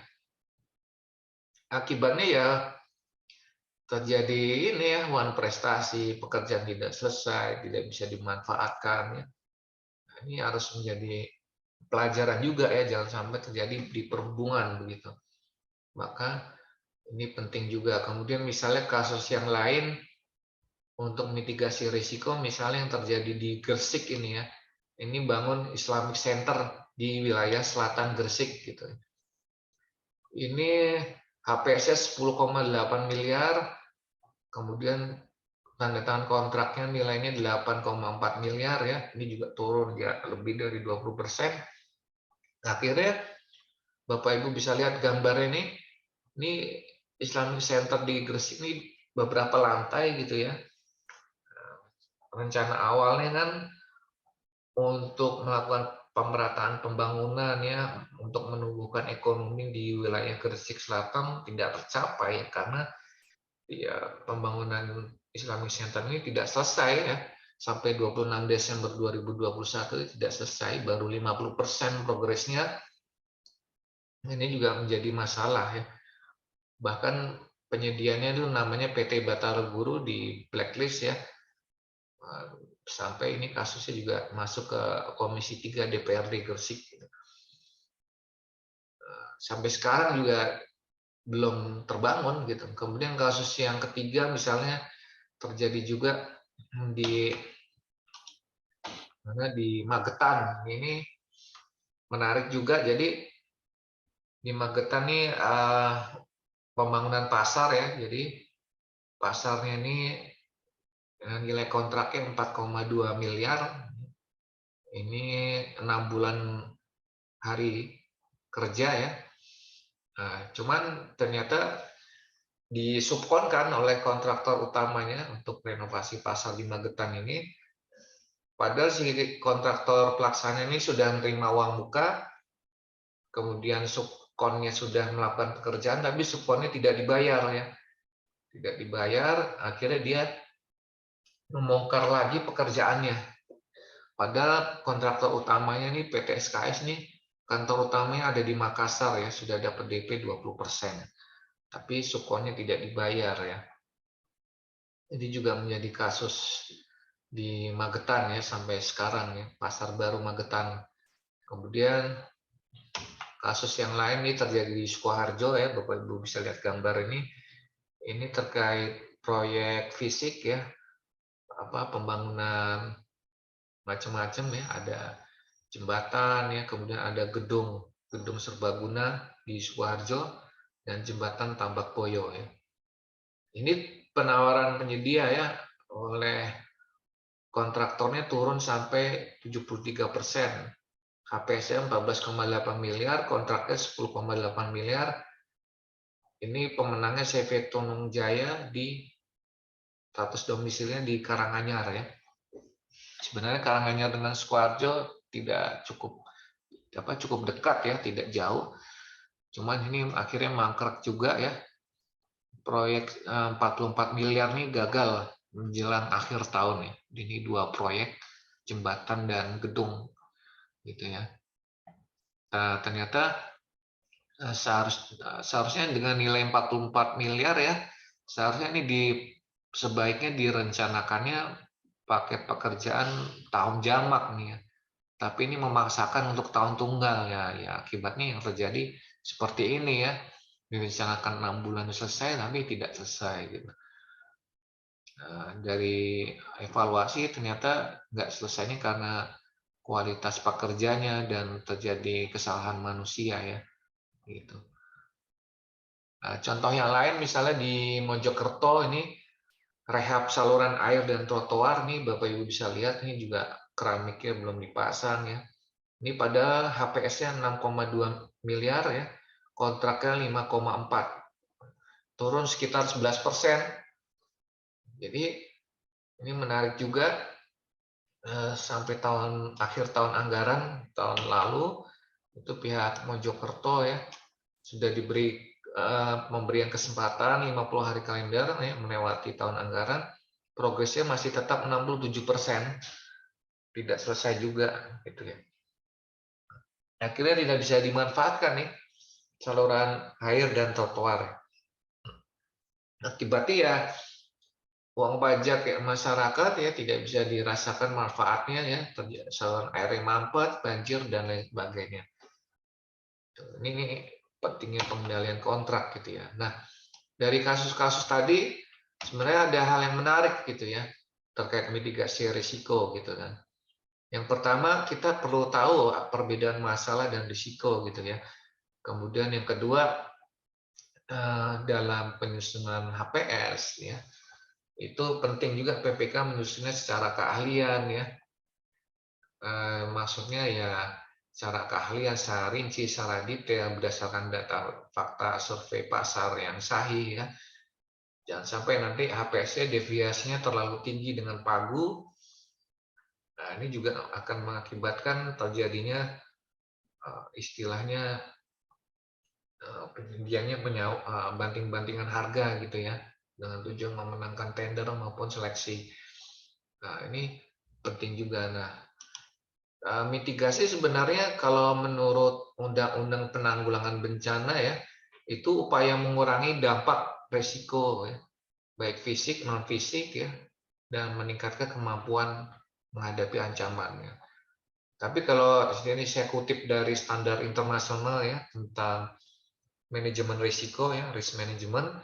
Akibatnya ya terjadi ini ya, wan prestasi, pekerjaan tidak selesai, tidak bisa dimanfaatkan ya. Nah, ini harus menjadi pelajaran juga ya, jangan sampai terjadi di perhubungan begitu. Maka ini penting juga. Kemudian misalnya kasus yang lain untuk mitigasi risiko, misalnya yang terjadi di Gresik ini ya, ini bangun Islamic Center di wilayah selatan Gresik gitu. Ini HPS-nya 10,8 miliar, kemudian tanda tangan kontraknya nilainya 8,4 miliar ya, ini juga turun ya lebih dari 20%. Akhirnya Bapak Ibu bisa lihat gambar ini Islamic Center di Gresik ini beberapa lantai gitu ya. Rencana awalnya kan untuk melakukan pemerataan pembangunan ya, untuk menumbuhkan ekonomi di wilayah Gresik Selatan tidak tercapai karena ya pembangunan Islamic Center ini tidak selesai ya. Sampai 26 Desember 2021 tidak selesai, baru 50% progresnya. Ini juga menjadi masalah ya. Bahkan penyediaannya itu namanya PT Batara Guru di blacklist ya. Sampai ini kasusnya juga masuk ke Komisi 3 DPRD Gresik sampai sekarang juga belum terbangun gitu. Kemudian kasus yang ketiga misalnya terjadi juga di Magetan. Ini menarik juga. Jadi di Magetan nih pembangunan pasar ya. Jadi pasarnya ini nilai kontraknya 4,2 miliar. Ini 6 bulan hari kerja ya. Nah, cuman ternyata disubkonkan oleh kontraktor utamanya untuk renovasi pasar di Magetan ini. Padahal si kontraktor pelaksana ini sudah menerima uang muka, kemudian subkonnya sudah melakukan pekerjaan, tapi subkonnya tidak dibayar ya. Tidak dibayar, akhirnya dia membongkar lagi pekerjaannya. Padahal kontraktor utamanya nih PT SKS nih, kantor utamanya ada di Makassar ya, sudah dapat DP 20%. Tapi subkonnya tidak dibayar ya. Ini juga menjadi kasus di Magetan ya sampai sekarang ya, Pasar Baru Magetan. Kemudian kasus yang lain ini terjadi di Sukoharjo ya, Bapak Ibu bisa lihat gambar ini. Ini terkait proyek fisik ya, pembangunan macam-macam ya, ada jembatan ya, kemudian ada gedung serbaguna di Sukoharjo dan jembatan Tambak Boyo ya. Ini penawaran penyedia ya, oleh kontraktornya turun sampai 73%. HPS-nya 14,8 miliar, kontraknya 10,8 miliar. Ini pemenangnya CV Tunung Jaya di status domisilinya di Karanganyar ya. Sebenarnya Karanganyar dengan Sukoharjo tidak cukup dekat ya, tidak jauh. Cuman ini akhirnya mangkrak juga ya. Proyek 44 miliar nih gagal menjelang akhir tahun ya. Ini 2 proyek jembatan dan gedung gitu ya. Nah, ternyata seharusnya dengan nilai 44 miliar ya, seharusnya ini sebaiknya direncanakannya paket pekerjaan tahun jamak nih ya. Tapi ini memaksakan untuk tahun tunggal ya akibatnya yang terjadi seperti ini ya. Direncanakan 6 bulan selesai tapi tidak selesai gitu. Nah, dari evaluasi ternyata nggak selesainya karena kualitas pekerjanya dan terjadi kesalahan manusia ya gitu. Nah, contoh yang lain misalnya di Mojokerto ini rehab saluran air dan trotoar nih Bapak Ibu bisa lihat ini juga keramiknya belum dipasang ya. Ini padahal HPS-nya 6,2 miliar ya, kontraknya 5,4, turun sekitar 11%. Jadi ini menarik juga sampai akhir tahun anggaran tahun lalu itu pihak Mojokerto ya sudah memberikan kesempatan 50 hari kalender ya, melewati tahun anggaran, progresnya masih tetap 67%, tidak selesai juga gitu ya. Akhirnya tidak bisa dimanfaatkan nih saluran air dan trotoar. Akibatnya ya uang pajak ya masyarakat ya tidak bisa dirasakan manfaatnya ya, saluran air yang mampet, banjir dan lain sebagainya. Ini pentingnya pengendalian kontrak gitu ya. Nah, dari kasus-kasus tadi sebenarnya ada hal yang menarik gitu ya terkait mitigasi risiko gitu kan. Yang pertama kita perlu tahu perbedaan masalah dan risiko gitu ya. Kemudian yang kedua dalam penyusunan HPS ya itu penting juga PPK menyusunnya secara keahlian ya. Maksudnya ya secara keahlian, secara rinci, secara detail berdasarkan data fakta survei pasar yang sahih ya. Jangan sampai nanti HPS-nya deviasinya terlalu tinggi dengan pagu. Nah, ini juga akan mengakibatkan terjadinya istilahnya penyediaannya banting-bantingan harga gitu ya, dengan tujuan memenangkan tender maupun seleksi. Nah, ini penting juga. Nah, mitigasi sebenarnya kalau menurut Undang-Undang Penanggulangan Bencana ya, itu upaya mengurangi dampak resiko ya, baik fisik non fisik ya, dan meningkatkan kemampuan menghadapi ancamannya. Tapi kalau ini saya kutip dari standar internasional ya tentang manajemen risiko ya, risk management.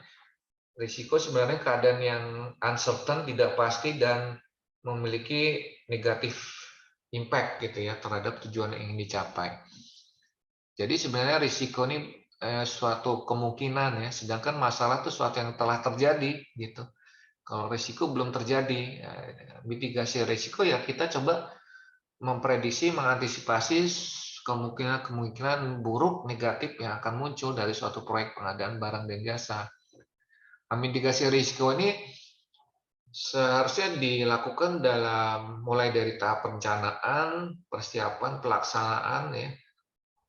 Risiko sebenarnya keadaan yang uncertain, tidak pasti dan memiliki negatif impact gitu ya terhadap tujuan yang ingin dicapai. Jadi sebenarnya risiko ini suatu kemungkinan ya, sedangkan masalah itu suatu yang telah terjadi gitu. Kalau risiko belum terjadi, mitigasi risiko ya kita coba memprediksi, mengantisipasi kemungkinan-kemungkinan buruk negatif yang akan muncul dari suatu proyek pengadaan barang dan jasa. Mitigasi risiko ini seharusnya dilakukan mulai dari tahap perencanaan, persiapan, pelaksanaan ya,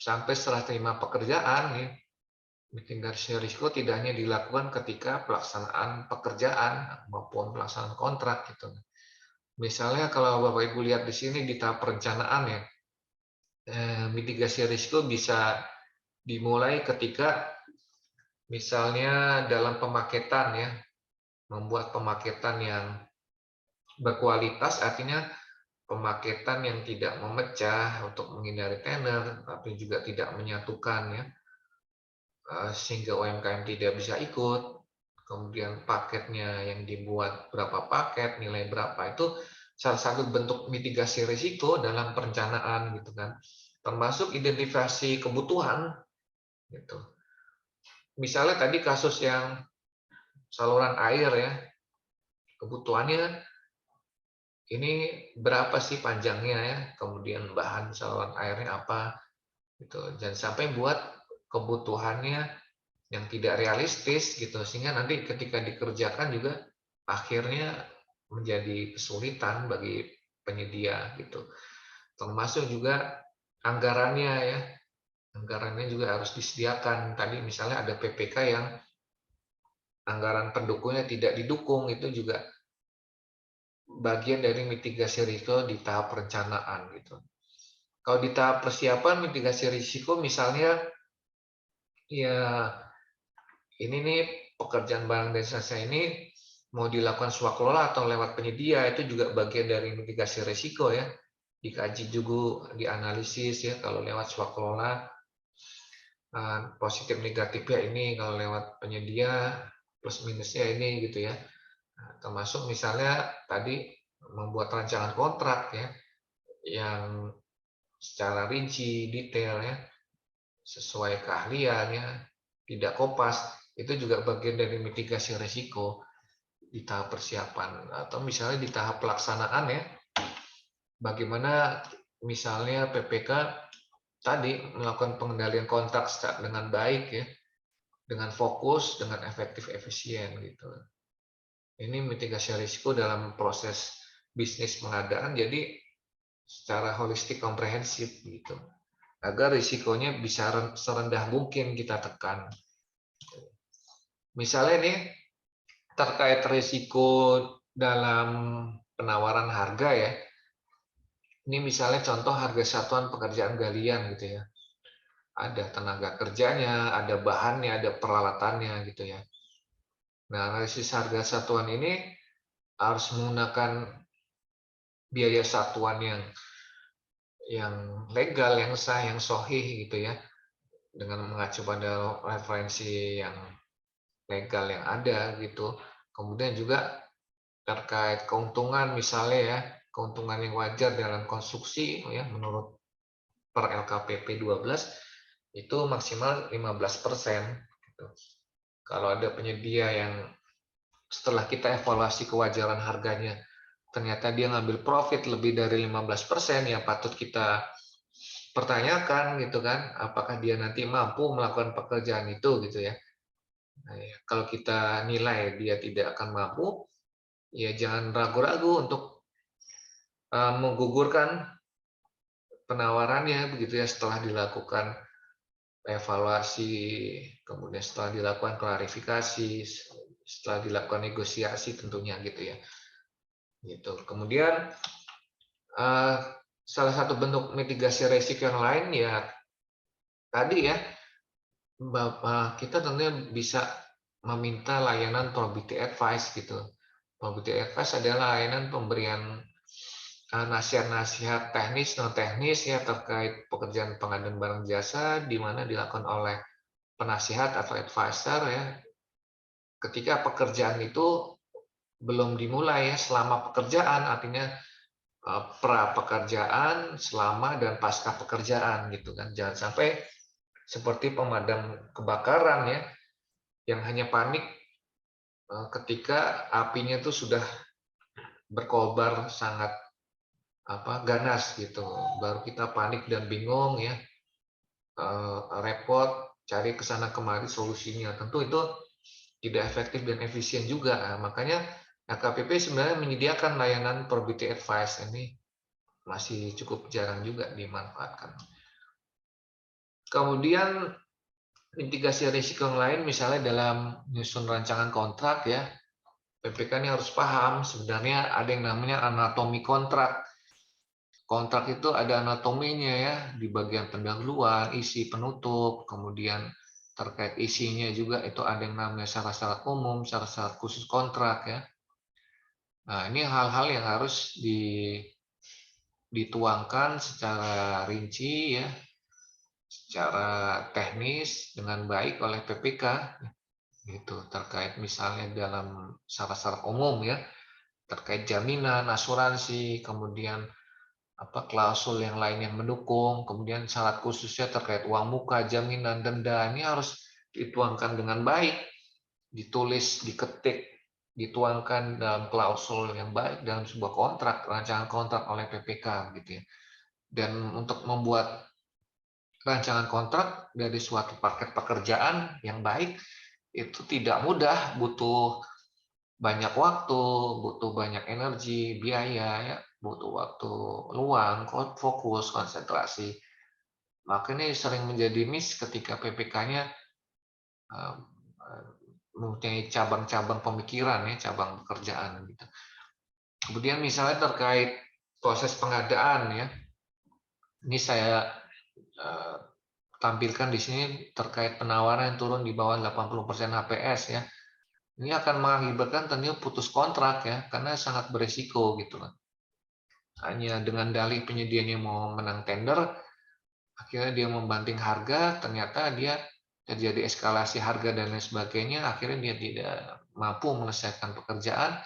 sampai setelah terima pekerjaan ya. Mitigasi risiko tidak hanya dilakukan ketika pelaksanaan pekerjaan maupun pelaksanaan kontrak gitu. Misalnya kalau Bapak Ibu lihat di sini di tahap perencanaan ya, mitigasi risiko bisa dimulai ketika misalnya dalam pemaketan ya, membuat pemaketan yang berkualitas, artinya pemaketan yang tidak memecah untuk menghindari tender, tapi juga tidak menyatukan ya, sehingga UMKM tidak bisa ikut. Kemudian paketnya yang dibuat berapa paket, nilai berapa, itu salah satu bentuk mitigasi risiko dalam perencanaan gitu kan. Termasuk identifikasi kebutuhan gitu. Misalnya tadi kasus yang saluran air ya, kebutuhannya ini berapa sih panjangnya ya, kemudian bahan saluran airnya apa gitu. Jangan sampai buat kebutuhannya yang tidak realistis gitu, sehingga nanti ketika dikerjakan juga akhirnya menjadi kesulitan bagi penyedia gitu. Termasuk juga anggarannya ya, anggarannya juga harus disediakan. Tadi misalnya ada PPK yang anggaran pendukungnya tidak didukung, itu juga bagian dari mitigasi risiko di tahap perencanaan gitu. Kalau di tahap persiapan mitigasi risiko misalnya ya ini nih pekerjaan barang dan jasa ini mau dilakukan swakelola atau lewat penyedia, itu juga bagian dari mitigasi risiko ya. Dikaji juga, dianalisis ya, kalau lewat swakelola positif negatifnya ini, kalau lewat penyedia plus minusnya ini gitu ya. Nah, termasuk misalnya tadi membuat rancangan kontrak ya, yang secara rinci, detail ya, sesuai keahliannya, tidak kopas, itu juga bagian dari mitigasi risiko di tahap persiapan. Atau misalnya di tahap pelaksanaan ya, bagaimana misalnya PPK tadi melakukan pengendalian kontrak dengan baik ya, dengan fokus, dengan efektif, efisien gitu. Ini mitigasi risiko dalam proses bisnis pengadaan, jadi secara holistik komprehensif gitu, agar risikonya bisa serendah mungkin kita tekan. Misalnya nih terkait risiko dalam penawaran harga ya, ini misalnya contoh harga satuan pekerjaan galian gitu ya, ada tenaga kerjanya, ada bahannya, ada peralatannya gitu ya. Nah, analisis harga satuan ini harus menggunakan biaya satuan yang legal, yang sah, yang sahih gitu ya, dengan mengacu pada referensi yang legal yang ada gitu. Kemudian juga terkait keuntungan misalnya ya, keuntungan yang wajar dalam konstruksi ya, menurut per LKPP 12 itu maksimal 15%. Gitu. Kalau ada penyedia yang setelah kita evaluasi kewajaran harganya, ternyata dia ngambil profit lebih dari 15%, ya patut kita pertanyakan gitu kan, apakah dia nanti mampu melakukan pekerjaan itu gitu ya. Nah, ya, kalau kita nilai dia tidak akan mampu, ya jangan ragu-ragu untuk menggugurkan penawarannya begitu ya, setelah dilakukan evaluasi, kemudian setelah dilakukan klarifikasi, setelah dilakukan negosiasi tentunya gitu ya. Gitu. Kemudian salah satu bentuk mitigasi risiko yang lain ya tadi ya, kita tentunya bisa meminta layanan probity advice gitu. Probity advice adalah layanan pemberian nasihat-nasihat teknis non teknis ya terkait pekerjaan pengadaan barang jasa di mana dilakukan oleh penasihat atau advisor ya, ketika pekerjaan itu belum dimulai ya, selama pekerjaan artinya pra pekerjaan, selama dan pasca pekerjaan gitu kan. Jangan sampai seperti pemadam kebakaran ya, yang hanya panik ketika apinya itu sudah berkobar sangat ganas gitu. Baru kita panik dan bingung ya, repot cari ke sana kemari solusinya. Tentu itu tidak efektif dan efisien juga. Nah, makanya HKPP sebenarnya menyediakan layanan probity advice ini masih cukup jarang juga dimanfaatkan. Kemudian mitigasi risiko yang lain misalnya dalam menyusun rancangan kontrak ya, PPK ini harus paham sebenarnya ada yang namanya anatomi kontrak. Kontrak itu ada anatominya ya, di bagian pendahuluan, isi, penutup, kemudian terkait isinya juga itu ada yang namanya syarat-syarat umum, syarat-syarat khusus kontrak ya. Nah, ini hal-hal yang harus dituangkan secara rinci ya, secara teknis dengan baik oleh PPK gitu, terkait misalnya dalam syarat-syarat umum ya, terkait jaminan, asuransi, kemudian klausul yang lain yang mendukung, kemudian syarat khususnya terkait uang muka, jaminan, denda, ini harus dituangkan dengan baik, ditulis, diketik, dituangkan dalam klausul yang baik dalam sebuah kontrak, rancangan kontrak oleh PPK gitu ya. Dan untuk membuat rancangan kontrak dari suatu paket pekerjaan yang baik itu tidak mudah, butuh banyak waktu, butuh banyak energi, biaya, ya, butuh waktu luang, fokus, konsentrasi. Maka ini sering menjadi miss ketika PPK-nya mempunyai cabang-cabang pemikiran, ya, cabang pekerjaan. Gitu. Kemudian misalnya terkait proses pengadaan, ya, ini saya tampilkan di sini terkait penawaran yang turun di bawah 80% HPS, ya. Ini akan mengakibatkan tentunya putus kontrak ya, karena sangat beresiko gitu kan. Hanya dengan dalih penyedianya mau menang tender, akhirnya dia membanting harga, ternyata dia terjadi eskalasi harga dan lain sebagainya, akhirnya dia tidak mampu menyelesaikan pekerjaan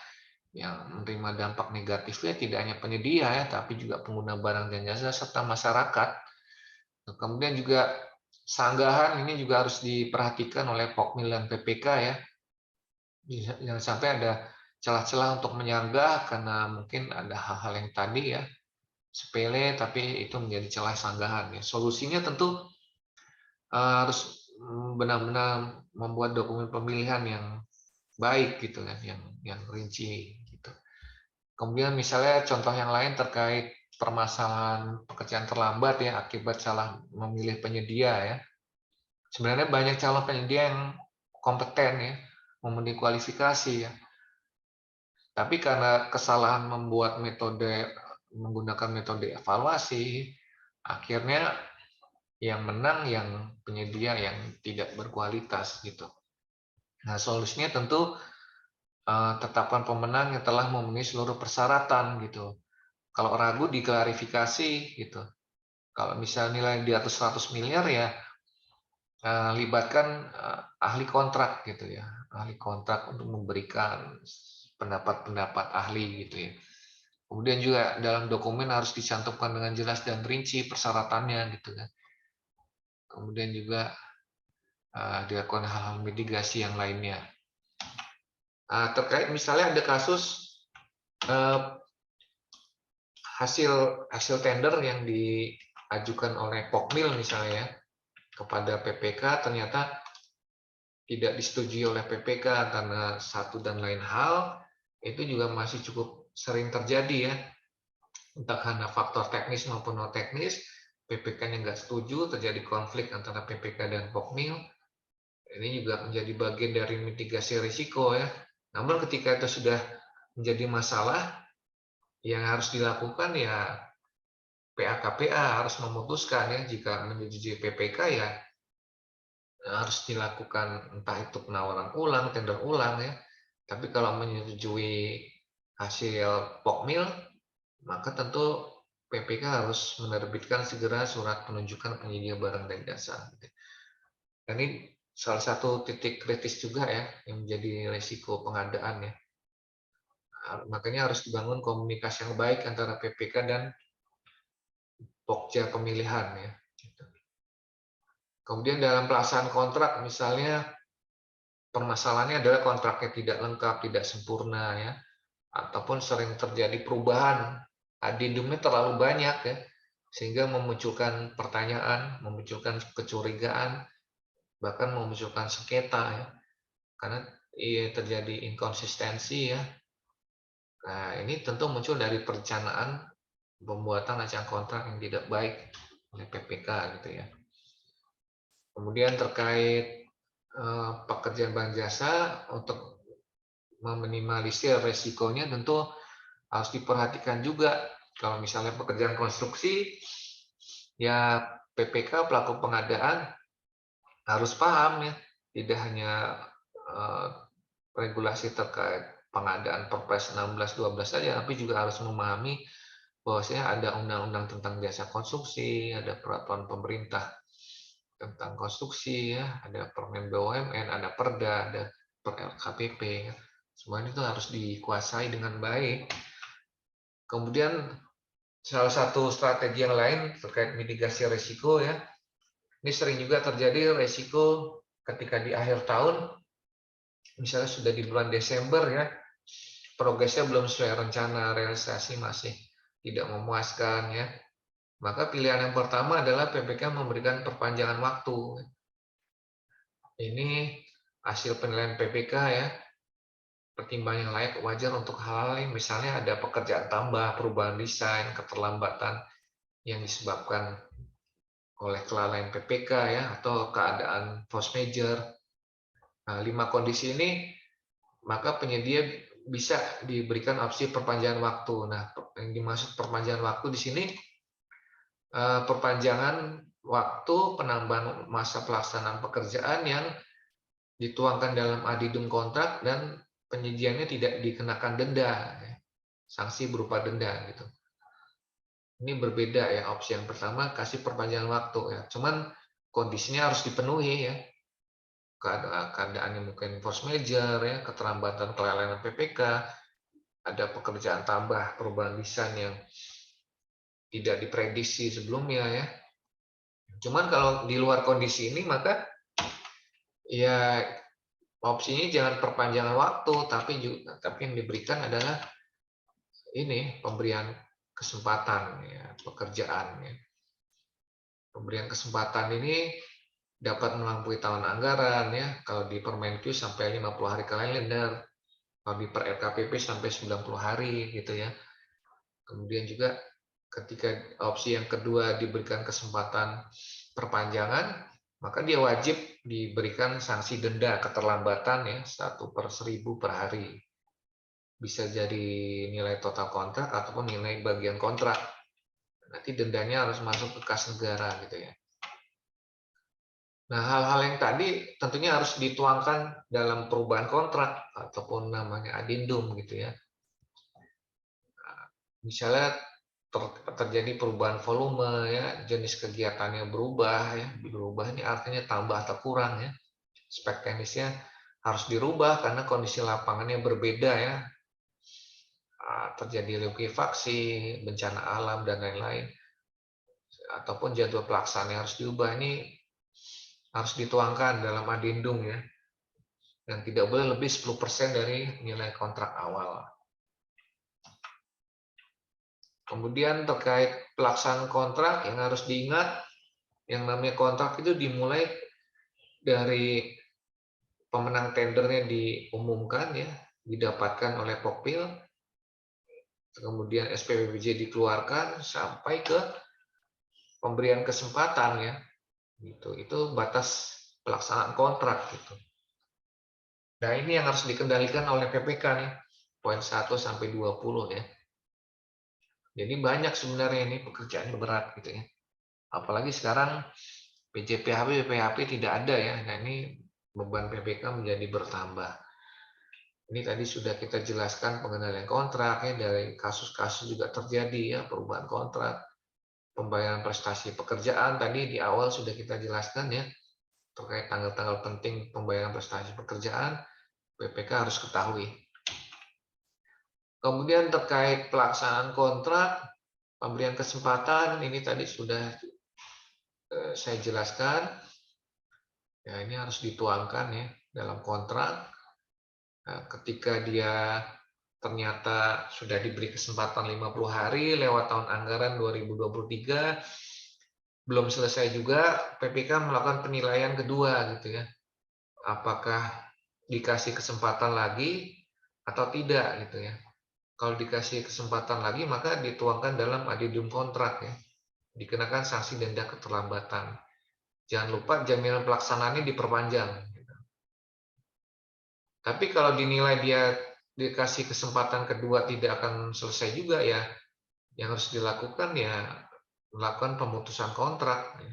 yang menerima dampak negatifnya tidak hanya penyedia ya, tapi juga pengguna barang dan jasa serta masyarakat. Kemudian juga sanggahan ini juga harus diperhatikan oleh Pokmil dan PPK ya. Jangan sampai ada celah-celah untuk menyanggah karena mungkin ada hal-hal yang tadi ya sepele tapi itu menjadi celah sanggahan ya. Solusinya tentu harus benar-benar membuat dokumen pemilihan yang baik gitu kan, yang rinci gitu. Kemudian misalnya contoh yang lain terkait permasalahan pekerjaan terlambat ya akibat salah memilih penyedia ya. Sebenarnya banyak calon penyedia yang kompeten ya, memenuhi kualifikasi ya. Tapi karena kesalahan menggunakan metode evaluasi, akhirnya yang menang yang penyedia yang tidak berkualitas gitu. Nah, solusinya tentu tetapkan pemenang yang telah memenuhi seluruh persyaratan gitu. Kalau ragu diklarifikasi gitu. Kalau misalnya nilai di atas 100 miliar ya libatkan ahli kontrak gitu ya, ahli kontrak untuk memberikan pendapat-pendapat ahli gitu ya. Kemudian juga dalam dokumen harus dicantumkan dengan jelas dan rinci persyaratannya gitu kan. Kemudian juga dilakukan hal-hal mitigasi yang lainnya. Terkait misalnya ada kasus hasil tender yang diajukan oleh Pokmil misalnya ya, kepada PPK ternyata tidak disetujui oleh PPK karena satu dan lain hal, itu juga masih cukup sering terjadi ya. Entah karena faktor teknis maupun non teknis, PPK-nya nggak setuju, terjadi konflik antara PPK dan Pokmil. Ini juga menjadi bagian dari mitigasi risiko ya. Namun ketika itu sudah menjadi masalah, yang harus dilakukan ya PAKPA harus memutuskan ya jika menyetujui PPK ya harus dilakukan entah itu penawaran ulang, tender ulang ya. Tapi kalau menyetujui hasil Pokmil, maka tentu PPK harus menerbitkan segera surat penunjukan penyedia barang dan jasa. Dan ini salah satu titik kritis juga ya yang menjadi resiko pengadaan ya. Makanya harus dibangun komunikasi yang baik antara PPK dan Pokja pemilihan ya. Gitu. Kemudian dalam pelaksanaan kontrak misalnya permasalahannya adalah kontraknya tidak lengkap, tidak sempurna ya, ataupun sering terjadi perubahan adendumnya terlalu banyak ya, sehingga memunculkan pertanyaan, memunculkan kecurigaan, bahkan memunculkan sengketa ya, karena terjadi inkonsistensi ya. Nah, ini tentu muncul dari perencanaan pembuatan rancangan kontrak yang tidak baik oleh PPK gitu ya. Kemudian terkait pekerjaan barang jasa untuk meminimalisir resikonya tentu harus diperhatikan juga. Kalau misalnya pekerjaan konstruksi, ya PPK pelaku pengadaan harus paham ya, tidak hanya eh, regulasi terkait pengadaan Perpres 16/12 saja, tapi juga harus memahami bahwasanya ada undang-undang tentang jasa konstruksi, ada peraturan pemerintah tentang konstruksi ya, ada Permen BUMN, ada Perda, ada Per LKPP. Semua itu harus dikuasai dengan baik. Kemudian salah satu strategi yang lain terkait mitigasi risiko ya. Ini sering juga terjadi risiko ketika di akhir tahun, misalnya sudah di bulan Desember ya, progresnya belum sesuai rencana, realisasi masih tidak memuaskan ya. Maka pilihan yang pertama adalah PPK memberikan perpanjangan waktu. Ini hasil penilaian PPK ya, pertimbangan yang layak wajar untuk hal-hal yang misalnya ada pekerjaan tambah, perubahan desain, keterlambatan yang disebabkan oleh kelalaian PPK ya, atau keadaan force majeure. Nah, 5 kondisi ini maka penyedia bisa diberikan opsi perpanjangan waktu. Nah, yang dimaksud perpanjangan waktu di sini perpanjangan waktu penambahan masa pelaksanaan pekerjaan yang dituangkan dalam adendum kontrak dan penyediaannya tidak dikenakan denda, sanksi berupa denda gitu. Ini berbeda ya, opsi yang pertama kasih perpanjangan waktu ya. Cuman kondisinya harus dipenuhi ya. Keadaannya mungkin force majeure ya, keterlambatan kelalaian PPK, ada pekerjaan tambah, perubahan desain yang tidak diprediksi sebelumnya ya. Cuman kalau di luar kondisi ini maka ya opsinya jangan perpanjangan waktu, tapi yang diberikan adalah ini pemberian kesempatan ya, pekerjaan ya. Pemberian kesempatan ini dapat melampaui tahun anggaran ya. Kalau di Permenkyu sampai 50 hari kalender, kalau di per LKPP sampai 90 hari gitu ya. Kemudian juga ketika opsi yang kedua diberikan kesempatan perpanjangan, maka dia wajib diberikan sanksi denda keterlambatan ya 1/1000 per hari. Bisa jadi nilai total kontrak ataupun nilai bagian kontrak. Nanti dendanya harus masuk ke kas negara gitu ya. Nah, hal-hal yang tadi tentunya harus dituangkan dalam perubahan kontrak ataupun namanya adendum gitu ya. Misalnya terjadi perubahan volume ya, jenis kegiatannya berubah ini artinya tambah atau kurang ya. Spek teknisnya harus dirubah karena kondisi lapangannya berbeda ya. Terjadi likuifaksi, bencana alam dan lain-lain. Ataupun jadwal pelaksanaan harus diubah, ini harus dituangkan dalam adendum ya. Dan tidak boleh lebih 10% dari nilai kontrak awal. Kemudian terkait pelaksanaan kontrak yang harus diingat, yang namanya kontrak itu dimulai dari pemenang tendernya diumumkan ya, didapatkan oleh Pokpil, kemudian SPPBJ dikeluarkan sampai ke pemberian kesempatan ya. Gitu. Itu batas pelaksanaan kontrak gitu. Nah, ini yang harus dikendalikan oleh PPK nih, poin 1 sampai 20 ya. Jadi banyak sebenarnya ini pekerjaannya berat gitu ya. Apalagi sekarang PJPHP, BPHP tidak ada ya. Nah, ini beban PPK menjadi bertambah. Ini tadi sudah kita jelaskan pengendalian kontrak ya, dari kasus-kasus juga terjadi ya, perubahan kontrak, pembayaran prestasi pekerjaan tadi di awal sudah kita jelaskan ya. terkait tanggal-tanggal penting pembayaran prestasi pekerjaan, PPK harus ketahui. Kemudian terkait pelaksanaan kontrak, pemberian kesempatan, ini tadi sudah saya jelaskan. Ya, ini harus dituangkan ya dalam kontrak. Nah, ketika dia ternyata sudah diberi kesempatan 50 hari lewat tahun anggaran 2023, belum selesai juga, PPK melakukan penilaian kedua gitu ya. Apakah dikasih kesempatan lagi atau tidak gitu ya. Kalau dikasih kesempatan lagi maka dituangkan dalam addendum kontrak ya. Dikenakan sanksi denda keterlambatan. Jangan lupa jaminan pelaksanaannya diperpanjang. Tapi kalau dinilai dia dikasih kesempatan kedua tidak akan selesai juga ya, yang harus dilakukan ya melakukan pemutusan kontrak ya,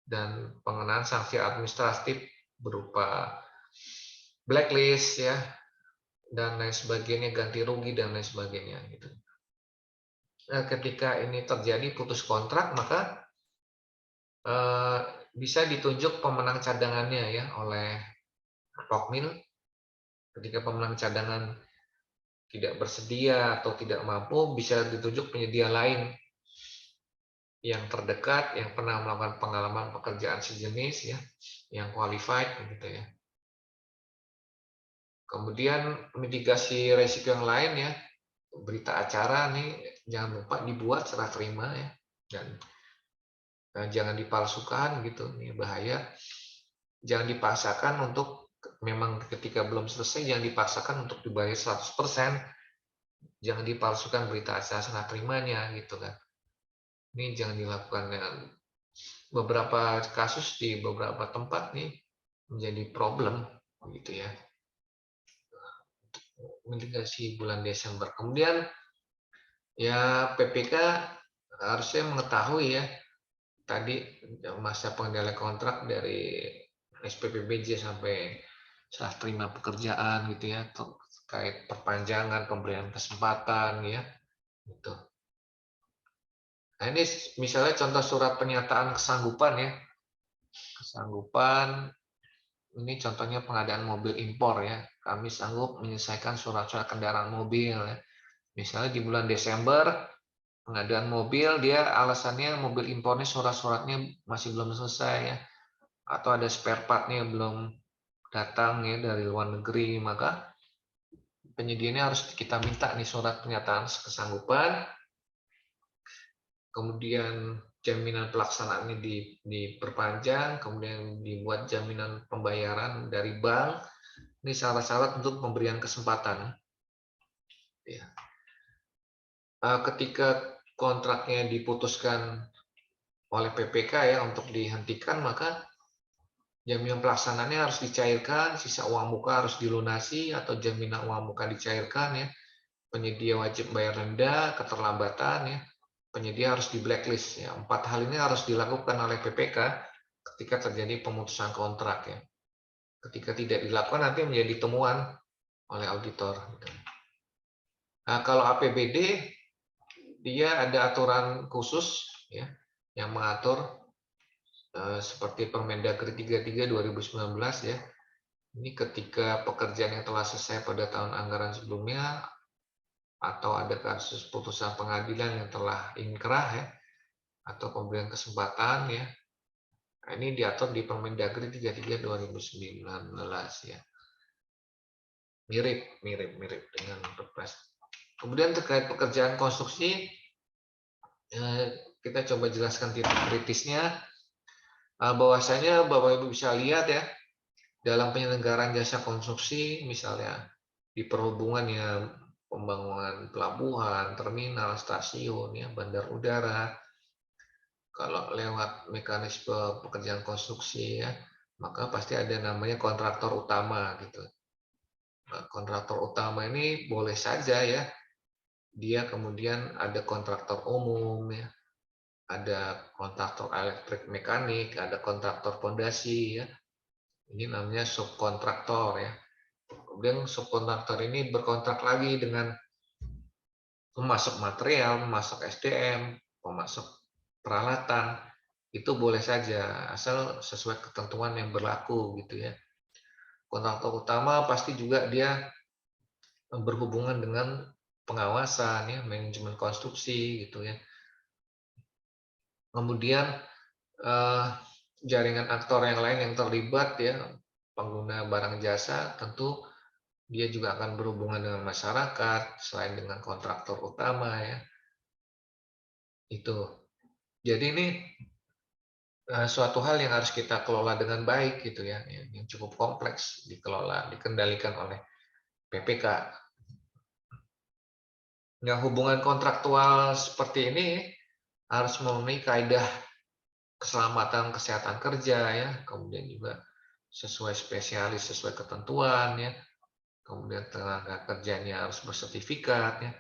dan pengenaan sanksi administratif berupa blacklist ya dan lain sebagainya, ganti rugi dan lain sebagainya gitu. Nah, ketika ini terjadi putus kontrak maka bisa ditunjuk pemenang cadangannya ya oleh Prokmil. Ketika pemenang cadangan tidak bersedia atau tidak mampu, bisa ditunjuk penyedia lain yang terdekat, yang pernah melakukan pengalaman pekerjaan sejenis, ya, yang qualified, gitu ya. Kemudian mitigasi resiko yang lain ya, berita acara nih jangan lupa dibuat serah terima ya, dan jangan dipalsukan gitu, ini bahaya. Jangan dipaksakan untuk memang ketika belum selesai jangan dipaksakan untuk dibayar 100%. Jangan dipalsukan berita acara serah terimanya gitu kan. Ini jangan dilakukan dengan beberapa kasus di beberapa tempat nih menjadi problem gitu ya. Mitigasi bulan Desember. Kemudian ya PPK harusnya mengetahui ya tadi masa pengendalian kontrak dari SPPBJ sampai serah terima pekerjaan gitu ya terkait perpanjangan pemberian kesempatan ya gitu. Nah ini misalnya contoh surat pernyataan kesanggupan ya, kesanggupan ini contohnya pengadaan mobil impor ya, kami sanggup menyelesaikan surat-surat kendaraan mobil ya. Misalnya di bulan Desember pengadaan mobil dia alasannya mobil impornya surat-suratnya masih belum selesai ya, atau ada spare partnya belum datang ya dari luar negeri, maka penyediaannya harus kita minta nih surat pernyataan kesanggupan. Kemudian jaminan pelaksanaannya diperpanjang, kemudian dibuat jaminan pembayaran dari bank. Ini syarat-syarat untuk pemberian kesempatan. Ya. Ketika kontraknya diputuskan oleh PPK ya untuk dihentikan, maka jaminan pelaksanaannya harus dicairkan, sisa uang muka harus dilunasi atau jaminan uang muka dicairkan ya. Penyedia wajib bayar denda, keterlambatan ya. Penyedia harus di blacklist ya. 4 hal ini harus dilakukan oleh PPK ketika terjadi pemutusan kontrak ya. Ketika tidak dilakukan nanti menjadi temuan oleh auditor. Nah, kalau APBD dia ada aturan khusus ya yang mengatur seperti Permendagri 33 2019 ya. Ini ketika pekerjaan yang telah selesai pada tahun anggaran sebelumnya atau ada kasus putusan pengadilan yang telah inkrah ya atau pemberian kesempatan ya. Nah, ini diatur di Permendagri 33 2019 ya. Mirip dengan Perpres. Kemudian terkait pekerjaan konstruksi kita coba jelaskan titik kritisnya. Bahwasanya Bapak Ibu bisa lihat ya dalam penyelenggaraan jasa konstruksi misalnya di perhubungan ya pembangunan pelabuhan, terminal, stasiun, ya, bandar udara. Kalau lewat mekanisme pekerjaan konstruksi ya, maka pasti ada namanya kontraktor utama gitu. Nah, kontraktor utama ini boleh saja ya, dia kemudian ada kontraktor umum ya, ada kontraktor elektrik mekanik, ada kontraktor pondasi ya. Ini namanya subkontraktor ya. Kemudian subkontraktor ini berkontrak lagi dengan pemasok material, pemasok SDM, pemasok peralatan. itu boleh saja, asal sesuai ketentuan yang berlaku gitu ya. Kontraktor utama pasti juga dia berhubungan dengan pengawasan ya, manajemen konstruksi gitu ya. Kemudian eh, jaringan aktor yang lain yang terlibat ya, pengguna barang jasa tentu dia juga akan berhubungan dengan masyarakat selain dengan kontraktor utama ya. Itu. Jadi ini suatu hal yang harus kita kelola dengan baik gitu ya, yang cukup kompleks dikelola, dikendalikan oleh PPK. Nah, hubungan kontraktual seperti ini harus memenuhi kaidah keselamatan kesehatan kerja ya, kemudian juga sesuai spesialis, sesuai ketentuan ya, kemudian tenaga kerjanya harus bersertifikat ya,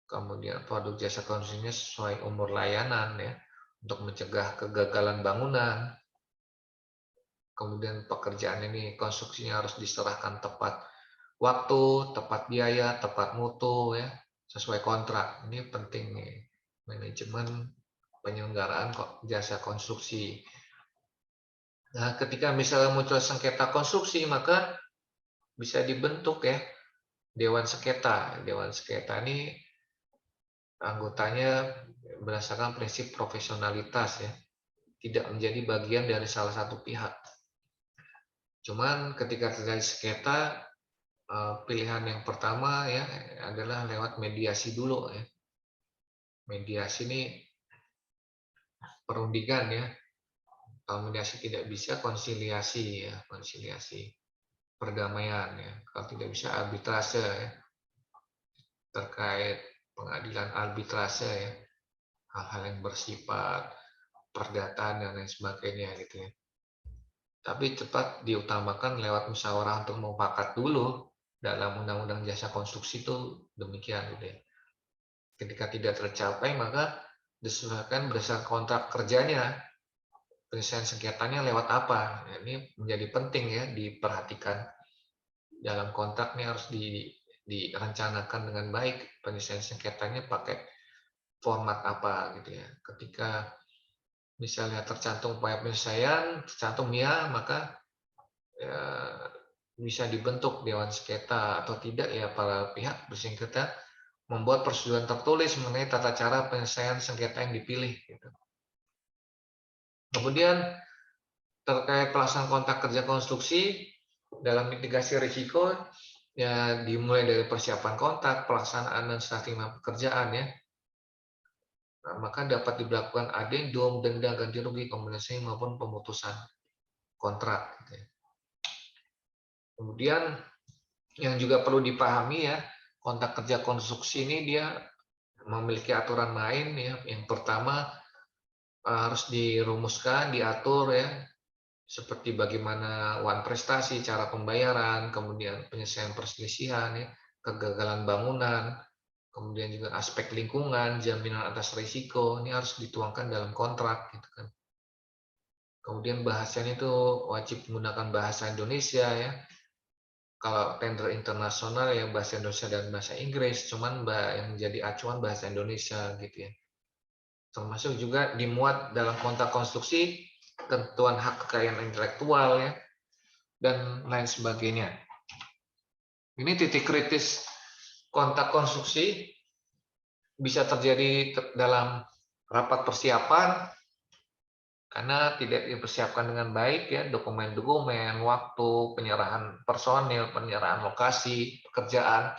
kemudian produk jasa konsumennya sesuai umur layanan ya, untuk mencegah kegagalan bangunan. Kemudian pekerjaan ini konstruksinya harus diserahkan tepat waktu, tepat biaya, tepat mutu ya, sesuai kontrak. Ini penting nih, manajemen penyelenggaraan jasa konstruksi. Nah, ketika misalnya muncul sengketa konstruksi, maka bisa dibentuk ya Dewan Sengketa. Dewan Sengketa ini anggotanya berdasarkan prinsip profesionalitas ya, tidak menjadi bagian dari salah satu pihak. Cuman ketika terjadi sengketa, pilihan yang pertama ya adalah lewat mediasi dulu ya. Mediasi ini perundingan ya. Kalau mediasi tidak bisa, konsiliasi ya, konsiliasi perdamaian ya. Kalau tidak bisa, arbitrase ya, terkait pengadilan arbitrase ya, hal-hal yang bersifat perdata dan lain sebagainya gitu ya. Tapi cepat diutamakan lewat musyawarah untuk mufakat dulu dalam Undang-Undang Jasa Konstruksi itu demikian gitu ya. Ketika tidak tercapai maka disesuaikan berdasarkan kontrak kerjanya, penyelesaian sengketanya lewat apa. Nah, ini menjadi penting ya diperhatikan. Dalam kontrak ini harus direncanakan dengan baik penyelesaian sengketanya pakai format apa gitu ya. Ketika misalnya tercantum upaya penyelesaian, tercantum ya, maka ya, bisa dibentuk dewan sengketa atau tidak ya para pihak bersengketa membuat persetujuan tertulis mengenai tata cara penyelesaian sengketa yang dipilih. Gitu. Kemudian terkait pelaksanaan kontrak kerja konstruksi dalam mitigasi risiko ya dimulai dari persiapan kontrak, pelaksanaan dan serah terima pekerjaan ya. Nah, maka dapat diberlakukan adendum, denda, ganti rugi, kompensasi maupun pemutusan kontrak. Gitu ya. Kemudian yang juga perlu dipahami ya, kontrak kerja konstruksi ini dia memiliki aturan main ya. Yang pertama harus dirumuskan, diatur ya, seperti bagaimana wan prestasi, cara pembayaran, kemudian penyelesaian perselisihan ya, kegagalan bangunan, kemudian juga aspek lingkungan, jaminan atas risiko, ini harus dituangkan dalam kontrak gitu kan. Kemudian bahasanya itu wajib menggunakan bahasa Indonesia ya. Kalau tender internasional ya bahasa Indonesia dan bahasa Inggris, cuman yang menjadi acuan bahasa Indonesia gitu ya. Termasuk juga dimuat dalam kontrak konstruksi ketentuan hak kekayaan intelektual ya dan lain sebagainya. Ini titik kritis kontrak konstruksi bisa terjadi dalam rapat persiapan karena tidak dipersiapkan dengan baik ya, dokumen-dokumen, waktu, penyerahan personil, penyerahan lokasi, pekerjaan.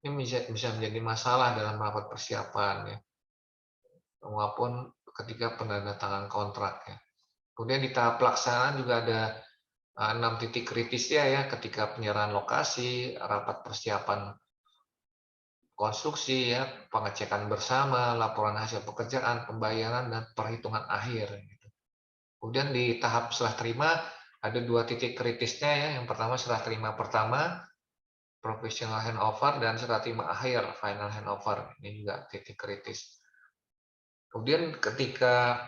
Ini bisa menjadi masalah dalam rapat persiapan ya, maupun ketika penandatangan kontrak ya. Kemudian di tahap pelaksanaan juga ada 6 titik kritisnya ya, ketika penyerahan lokasi, rapat persiapan konstruksi ya, pengecekan bersama, laporan hasil pekerjaan, pembayaran dan perhitungan akhir. Kemudian di tahap serah terima ada 2 titik kritisnya ya. Yang pertama serah terima pertama, professional handover, dan serah terima akhir, final handover. Ini juga titik kritis. Kemudian ketika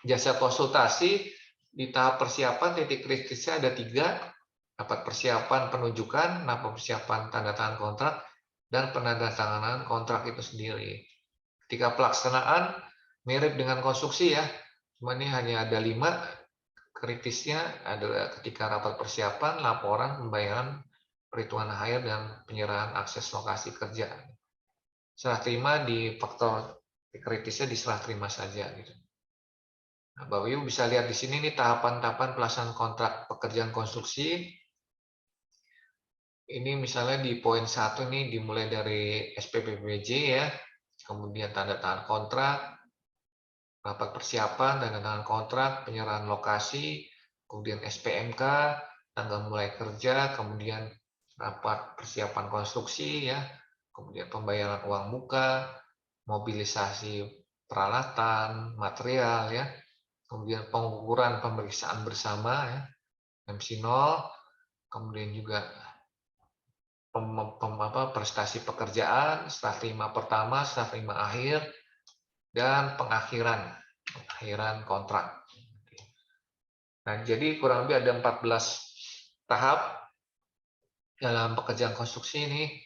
jasa konsultasi di tahap persiapan titik kritisnya ada 3, rapat persiapan penunjukan, rapat persiapan tanda tangan kontrak, dan penandatanganan kontrak itu sendiri. Ketika pelaksanaan mirip dengan konstruksi ya, Cuma ini hanya ada 5. Kritisnya adalah ketika rapat persiapan, laporan, pembayaran, perhitungan akhir, dan penyerahan akses lokasi kerja. Serah terima di faktor kritisnya diserah terima saja. Gitu. Nah, Bapak Ibu bisa lihat di sini nih tahapan-tahapan pelaksanaan kontrak pekerjaan konstruksi. Ini misalnya di poin 1 nih dimulai dari SPPBJ ya, kemudian tanda tangan kontrak, rapat persiapan, tanda tangan kontrak, penyerahan lokasi, kemudian SPMK, tanggal mulai kerja, kemudian rapat persiapan konstruksi ya, kemudian pembayaran uang muka, mobilisasi peralatan, material ya, kemudian pengukuran pemeriksaan bersama ya, MC0, kemudian juga prestasi pekerjaan, serah terima pertama, serah terima akhir, dan pengakhiran kontrak. Nah, jadi kurang lebih ada 14 tahap dalam pekerjaan konstruksi ini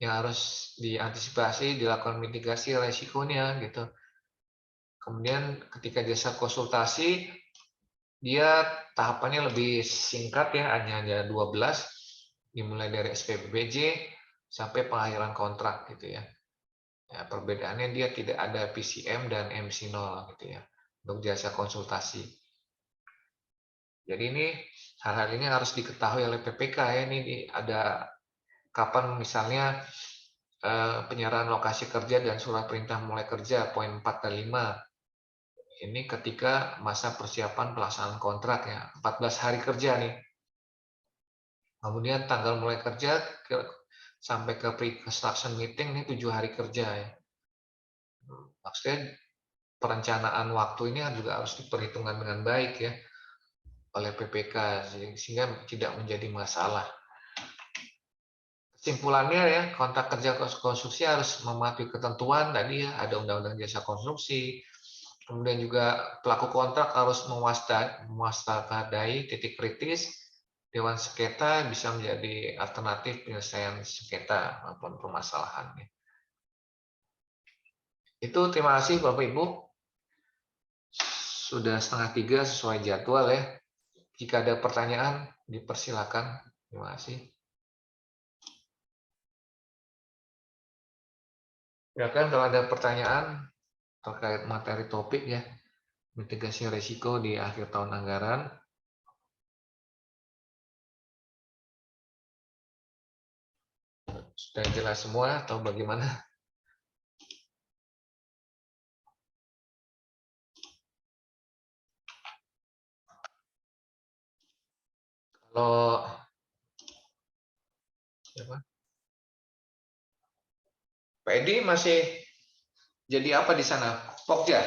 yang harus diantisipasi, dilakukan mitigasi resikonya gitu. Kemudian ketika jasa konsultasi, dia tahapannya lebih singkat ya, hanya ada 12, dimulai dari SPPBJ sampai pengakhiran kontrak gitu ya. Ya, perbedaannya dia tidak ada PCM dan MC0 gitu ya untuk jasa konsultasi. Jadi ini hal-hal ini harus diketahui oleh PPK ya. Ini ada kapan misalnya penyerahan lokasi kerja dan surat perintah mulai kerja poin 4 dan 5. Ini ketika masa persiapan pelaksanaan kontrak ya, 14 hari kerja nih. Kemudian tanggal mulai kerja sampai ke pre-construction meeting ini 7 hari kerja ya. Maksudnya perencanaan waktu ini juga harus diperhitungkan dengan baik ya oleh PPK sehingga tidak menjadi masalah. Kesimpulannya ya, kontrak kerja konstruksi harus mematuhi ketentuan tadi ya, ada undang-undang jasa konstruksi. Kemudian juga pelaku kontrak harus mewaspadai titik kritis. Dewan sengketa bisa menjadi alternatif penyelesaian sengketa maupun permasalahan. Itu terima kasih Bapak Ibu. Sudah 2:30 sesuai jadwal ya. Jika ada pertanyaan, dipersilakan. Terima kasih. Ya kan kalau ada pertanyaan terkait materi topik ya, mitigasi risiko di akhir tahun anggaran. Sudah jelas semua atau bagaimana? Kalau siapa? Pak Edi masih jadi apa di sana? Pokja.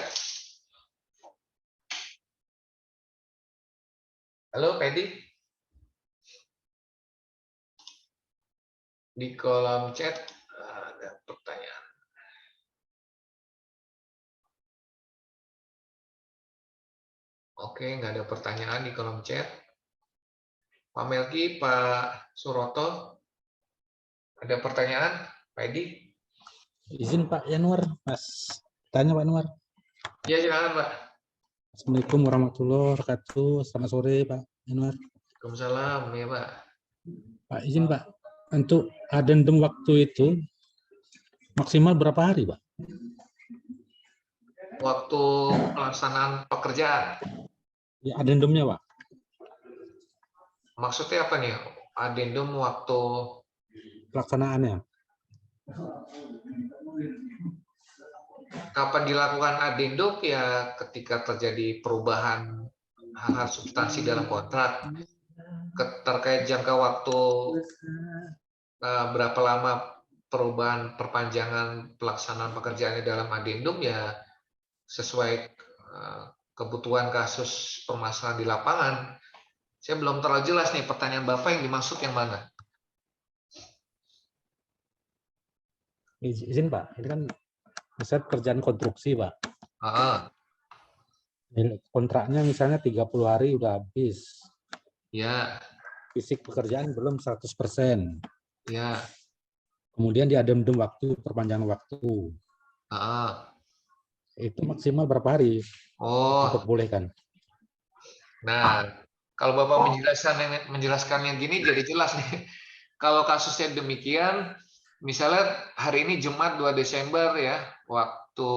Halo Pak Edi. Di kolom chat ada pertanyaan. Oke, nggak ada pertanyaan di kolom chat. Pak Melki, Pak Suroto, ada pertanyaan? Pak Edi? Izin Pak Yanuar, Mas. Tanya Pak Yanuar. Ya, silakan Pak. Assalamualaikum warahmatullahi wabarakatuh. Selamat sore Pak Yanuar. Waalaikumsalam, ya Pak. Pak izin Pak, untuk adendum waktu itu maksimal berapa hari Pak? Waktu pelaksanaan pekerjaan. Ya adendumnya Pak. Maksudnya apa nih? Adendum waktu Pelaksanaannya. kapan dilakukan adendum ya ketika terjadi perubahan hal-hal substansi dalam kontrak terkait jangka waktu berapa lama perubahan perpanjangan pelaksanaan pekerjaannya dalam adendum ya sesuai kebutuhan kasus permasalahan di lapangan. Saya belum terlalu jelas nih pertanyaan Bapak yang dimaksud yang mana. Izin Pak, ini kan misalnya kerjaan konstruksi Pak. Kontraknya misalnya 30 hari udah habis. Ya. Fisik pekerjaan belum 100%. Ya. Kemudian di adendum waktu, perpanjangan waktu. Itu maksimal berapa hari Oh, diperbolehkan? nah, kalau Bapak menjelaskannya gini jadi jelas nih. Kalau kasusnya demikian, misalnya hari ini Jumat 2 Desember ya, waktu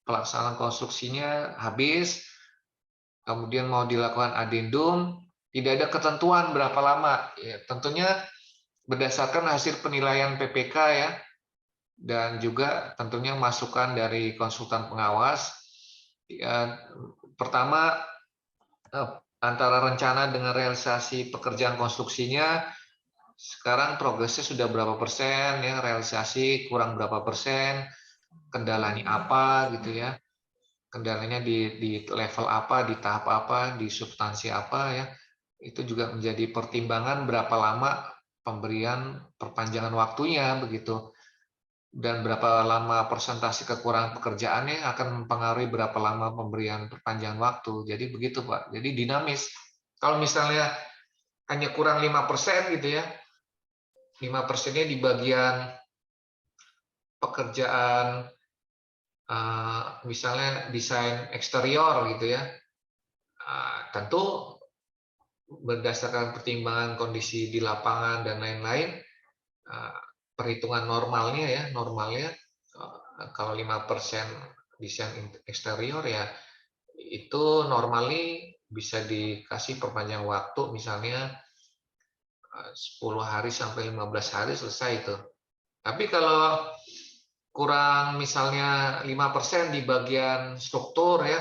pelaksanaan konstruksinya habis, kemudian mau dilakukan adendum, tidak ada ketentuan berapa lama. Ya, tentunya berdasarkan hasil penilaian PPK ya, dan juga tentunya masukan dari konsultan pengawas. Ya, pertama, antara rencana dengan realisasi pekerjaan konstruksinya, sekarang progresnya sudah berapa persen ya, realisasi kurang berapa persen, kendalanya apa gitu ya, kendalanya di level apa, di tahap apa, di substansi apa ya, itu juga menjadi pertimbangan berapa lama pemberian perpanjangan waktunya begitu, dan berapa lama persentase kekurangan pekerjaannya akan mempengaruhi berapa lama pemberian perpanjangan waktu. Jadi begitu Pak, jadi dinamis. Kalau misalnya hanya kurang 5% gitu ya, 5%-nya di bagian pekerjaan, misalnya desain eksterior gitu ya, tentu berdasarkan pertimbangan kondisi di lapangan dan lain-lain, perhitungan normalnya kalau 5% desain eksterior ya itu normally bisa dikasih perpanjang waktu misalnya 10 hari sampai 15 hari selesai itu. Tapi kalau kurang misalnya 5% di bagian struktur ya,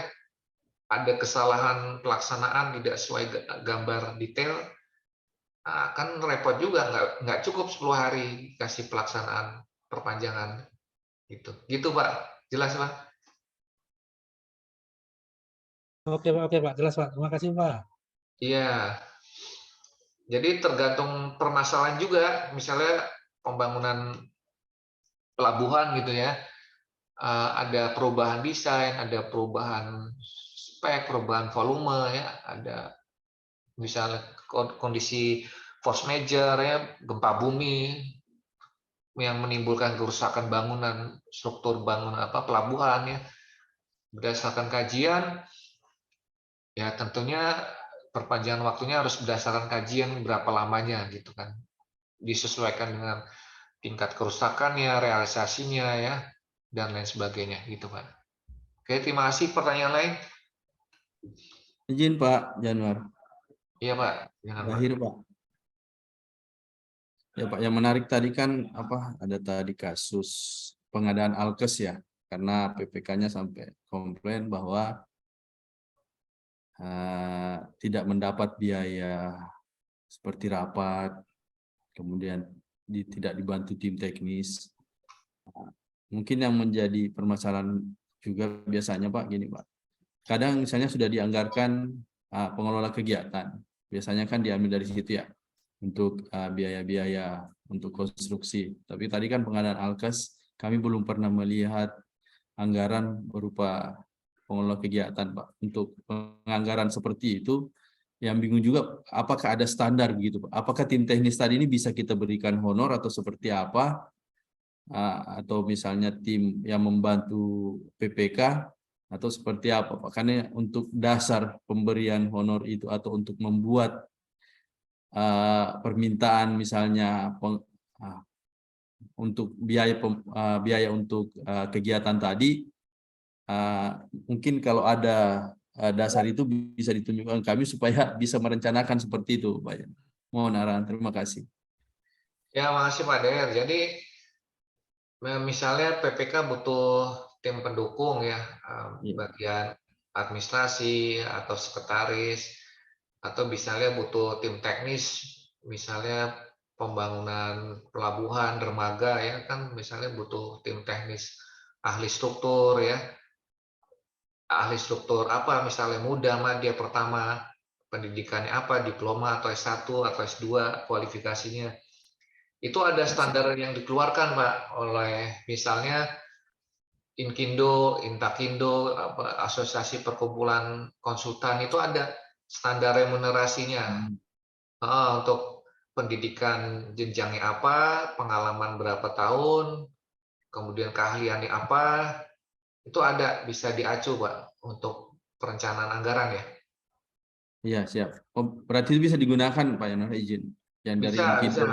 ada kesalahan pelaksanaan tidak sesuai gambar detail, kan repot juga, nggak cukup 10 hari kasih pelaksanaan perpanjangan gitu. Gitu Pak, jelas Pak? Oke Pak, jelas Pak. Terima kasih Pak. Iya, jadi tergantung permasalahan juga, misalnya pembangunan pelabuhan gitu ya, ada perubahan desain, ada perubahan spek, perubahan volume ya, ada misalnya kondisi force major ya, gempa bumi yang menimbulkan kerusakan bangunan, struktur bangunan apa pelabuhan ya. Berdasarkan kajian ya tentunya perpanjangan waktunya harus berdasarkan kajian berapa lamanya gitu kan. Disesuaikan dengan tingkat kerusakannya, realisasinya ya dan lain sebagainya gitu Pak. Oke, terima kasih. Pertanyaan lain? Izin Pak Januar, Iya Pak, jangan Pak. terakhir Pak. Ya Pak, yang menarik tadi kan ada tadi kasus pengadaan alkes ya, karena PPK-nya sampai komplain bahwa tidak mendapat biaya seperti rapat, kemudian tidak dibantu tim teknis. Mungkin yang menjadi permasalahan juga biasanya Pak gini Pak, kadang misalnya sudah dianggarkan pengelola kegiatan, biasanya kan diambil dari situ ya untuk biaya-biaya untuk konstruksi. Tapi tadi kan pengadaan alkes, kami belum pernah melihat anggaran berupa pengelola kegiatan Pak. Untuk penganggaran seperti itu, yang bingung juga apakah ada standar begitu Pak? Apakah tim teknis tadi ini bisa kita berikan honor atau seperti apa? Atau misalnya tim yang membantu PPK atau seperti apa Pak? Karena untuk dasar pemberian honor itu atau untuk membuat permintaan misalnya untuk biaya untuk kegiatan tadi, mungkin kalau ada dasar itu bisa ditunjukkan kami supaya bisa merencanakan seperti itu Pak. Mohon arahan, terima kasih. Ya, makasih Pak Der. Jadi misalnya PPK butuh tim pendukung ya, bagian administrasi atau sekretaris, atau misalnya butuh tim teknis, misalnya pembangunan pelabuhan, dermaga ya kan, misalnya butuh tim teknis ahli struktur ya, ahli struktur apa misalnya muda dia pertama, pendidikannya apa, diploma atau S1 atau S2 kualifikasinya. Itu ada standar yang dikeluarkan Pak oleh misalnya Inkindo, Intakindo, Asosiasi Perkumpulan Konsultan itu ada standar remunerasinya. Untuk pendidikan jenjangnya apa, pengalaman berapa tahun, kemudian keahliannya apa, itu ada, bisa diacu Pak untuk perencanaan anggaran ya. Iya, siap. Oh, berarti itu bisa digunakan Pak Yanuar izin yang dari Bisa, bisa. Inkindo.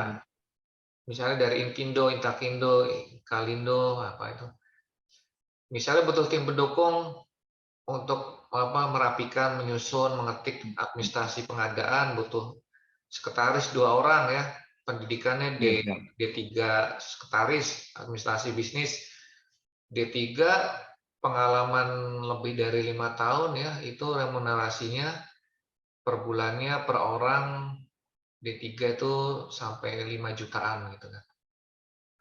Misalnya dari Inkindo, Intakindo, Kalindo, apa itu. Misalnya butuh tim pendukung untuk merapikan, menyusun, mengetik administrasi pengadaan, butuh sekretaris 2 orang ya, pendidikannya Iya, siap. D3 sekretaris, administrasi bisnis, D3 pengalaman lebih dari 5 tahun ya, itu remunerasinya per bulannya per orang D3 itu sampai 5 jutaan gitu kan.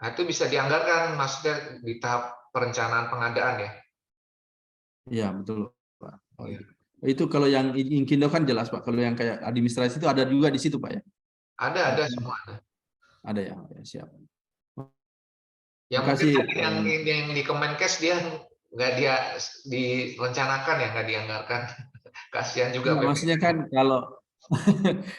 Nah, itu bisa dianggarkan maksudnya di tahap perencanaan pengadaan ya. Iya, betul Pak. Oh, Iya. iya. Itu kalau yang Inkindo kan jelas Pak. Kalau yang kayak administrasi itu ada juga di situ Pak ya. Ada semua ada. Ada ya, ya siap. Ya mungkin Makasih tadi Pak Yanuar. yang di Kemenkes dia nggak dia direncanakan ya, nggak dianggarkan. Kasihan juga Enggak, maksudnya kan kalau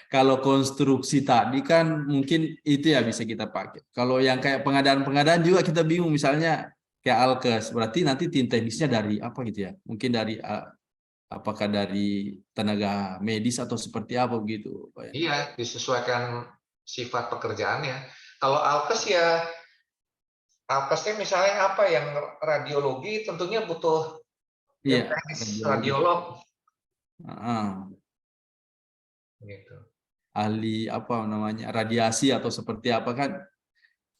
kalau konstruksi tadi kan mungkin itu ya bisa kita pakai. Kalau yang kayak pengadaan-pengadaan juga kita bingung, misalnya kayak Alkes, berarti nanti tim teknisnya dari apa gitu ya? Mungkin dari apakah dari tenaga medis atau seperti apa begitu, Pak ya? Iya, disesuaikan sifat pekerjaannya. Kalau Alkes ya, Alkesnya misalnya apa yang radiologi tentunya butuh tim Iya, teknis radiologi. radiolog Ah, gitu. ahli apa namanya radiasi atau seperti apa kan?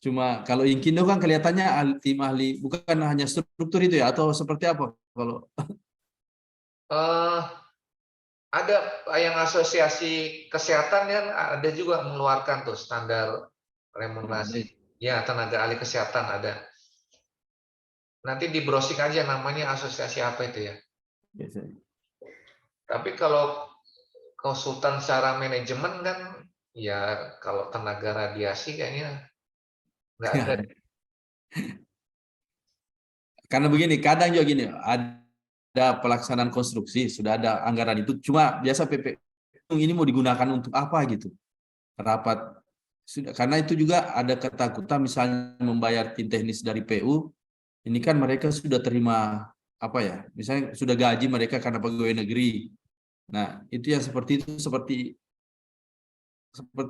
Cuma kalau Inkindo kan kelihatannya tim ahli bukan hanya struktur itu ya atau seperti apa kalau Eh, ada yang asosiasi kesehatan kan ada juga mengeluarkan tuh standar ada remunerasi. itu Ya, tenaga ahli kesehatan ada. Nanti di browsing aja namanya asosiasi apa itu ya. biasanya. Tapi kalau konsultan secara manajemen kan, ya kalau tenaga radiasi kayaknya nggak ada. Karena begini, kadang juga gini, ada pelaksanaan konstruksi, sudah ada anggaran itu, cuma biasa PP ini mau digunakan untuk apa gitu. Rapat sudah, karena itu juga ada ketakutan misalnya membayar tim teknis dari PU, ini kan mereka sudah terima apa ya, misalnya sudah gaji mereka karena pegawai negeri. Nah, itu yang seperti itu seperti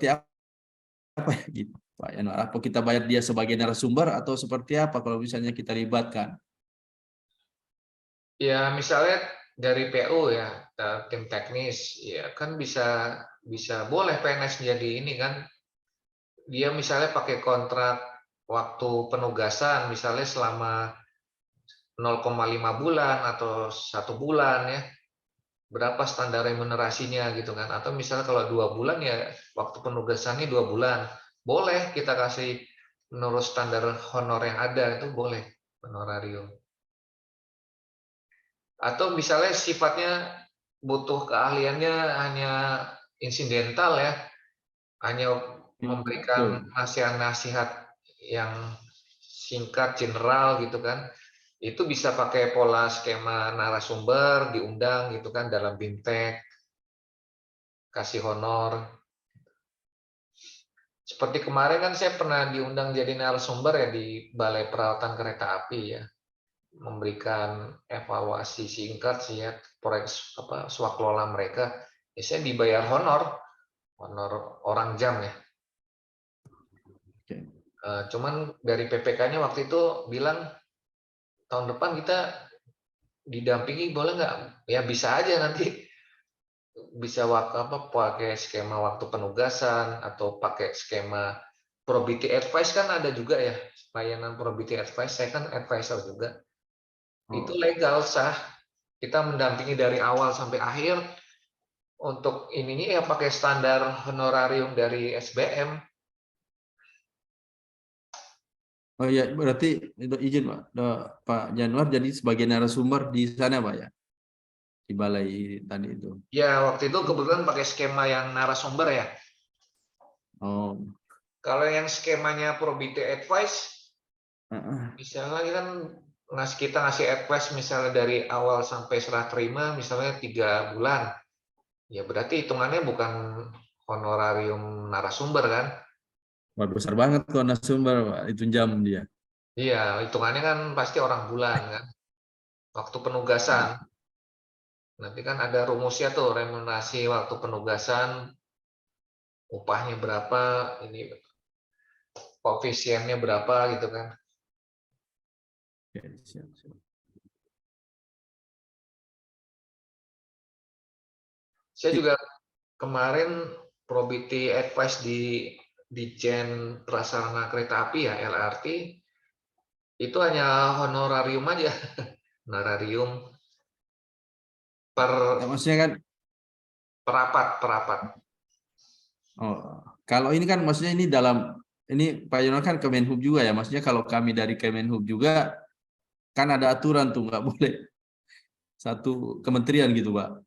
apa ya gitu. Pak Yanuar, apa kita bayar dia sebagai narasumber atau seperti apa kalau misalnya kita libatkan? Ya misalnya dari PU ya, tim teknis, ya kan bisa bisa boleh PNS jadi ini kan. Dia misalnya pakai kontrak waktu penugasan, misalnya selama 0,5 bulan atau 1 bulan ya. Berapa standar remunerasinya gitu kan? Atau misalnya kalau 2 bulan ya waktu penugasannya 2 bulan, boleh kita kasih menurut standar honor yang ada itu boleh honorarium. Atau misalnya sifatnya butuh keahliannya hanya insidental ya, hanya memberikan Betul. nasihat-nasihat yang singkat general gitu kan. Itu bisa pakai pola skema narasumber, diundang gitu kan dalam BIMTEK, kasih honor. Seperti kemarin kan saya pernah diundang jadi narasumber ya di Balai Perawatan Kereta Api ya, memberikan evaluasi singkat sih ya proyek swaklola mereka. Ya, saya dibayar honor orang jam ya. Oke. Cuman dari PPK-nya waktu itu bilang tahun depan kita didampingi boleh nggak? Ya bisa aja nanti bisa pakai skema waktu penugasan atau pakai skema probity advice kan ada juga ya layanan probity advice. Saya kan advisor juga. Itu Oh, legal sah. Kita mendampingi dari awal sampai akhir. Untuk ininya ya pakai standar honorarium dari SBM. oh ya, berarti izin Pak, Pak Januar jadi sebagai narasumber di sana Pak ya, di balai tadi itu. Ya waktu itu kebetulan pakai skema yang narasumber ya. Oh, Kalau yang skemanya probity advice, heeh. misalnya kan kita ngasih advice misalnya dari awal sampai serah terima misalnya 3 bulan, ya berarti hitungannya bukan honorarium narasumber kan? Wah, besar banget kalau narasumber Pak, itu jam dia. Iya, hitungannya kan pasti orang bulan kan. waktu penugasan. Nanti kan ada rumusnya tuh, remunerasi waktu penugasan, upahnya berapa, ini koefisiennya berapa gitu kan. Oke, siap, siap. Saya juga kemarin probity advice di Ditjen Prasarana Kereta Api ya, LRT, itu hanya honorarium aja. Honorarium per Ya, maksudnya kan, perapat. oh, kalau ini kan maksudnya ini dalam, ini Pak Yono kan Kemenhub juga ya, maksudnya kalau kami dari Kemenhub juga kan ada aturan tuh, nggak boleh satu kementerian gitu, Pak.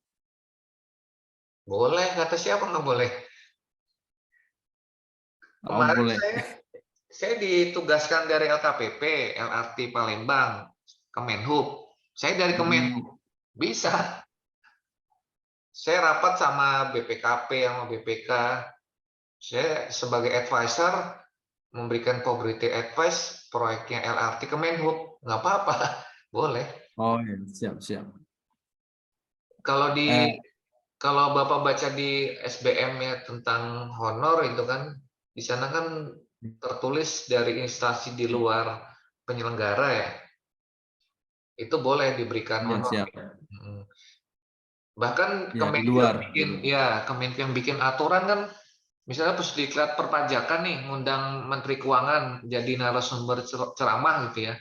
Boleh, kata siapa nggak boleh? Oh, Kemarin boleh. saya ditugaskan dari LKPP, LRT Palembang, Kemenhub. Saya dari Kemenhub, bisa. Saya rapat sama BPKP, sama BPK. Saya sebagai advisor memberikan probity advice proyeknya LRT Kemenhub. Nggak apa-apa, boleh. Oh, ya, siap, siap. Kalau Eh, kalau Bapak baca di SBM-nya tentang honor itu kan, di sana kan tertulis dari instansi di luar penyelenggara ya, itu boleh diberikan ya, honor. siap. Bahkan Ya, di luar. Kemenq yang bikin aturan kan, misalnya Pusdiklat Perpajakan nih ngundang Menteri Keuangan jadi narasumber ceramah gitu ya.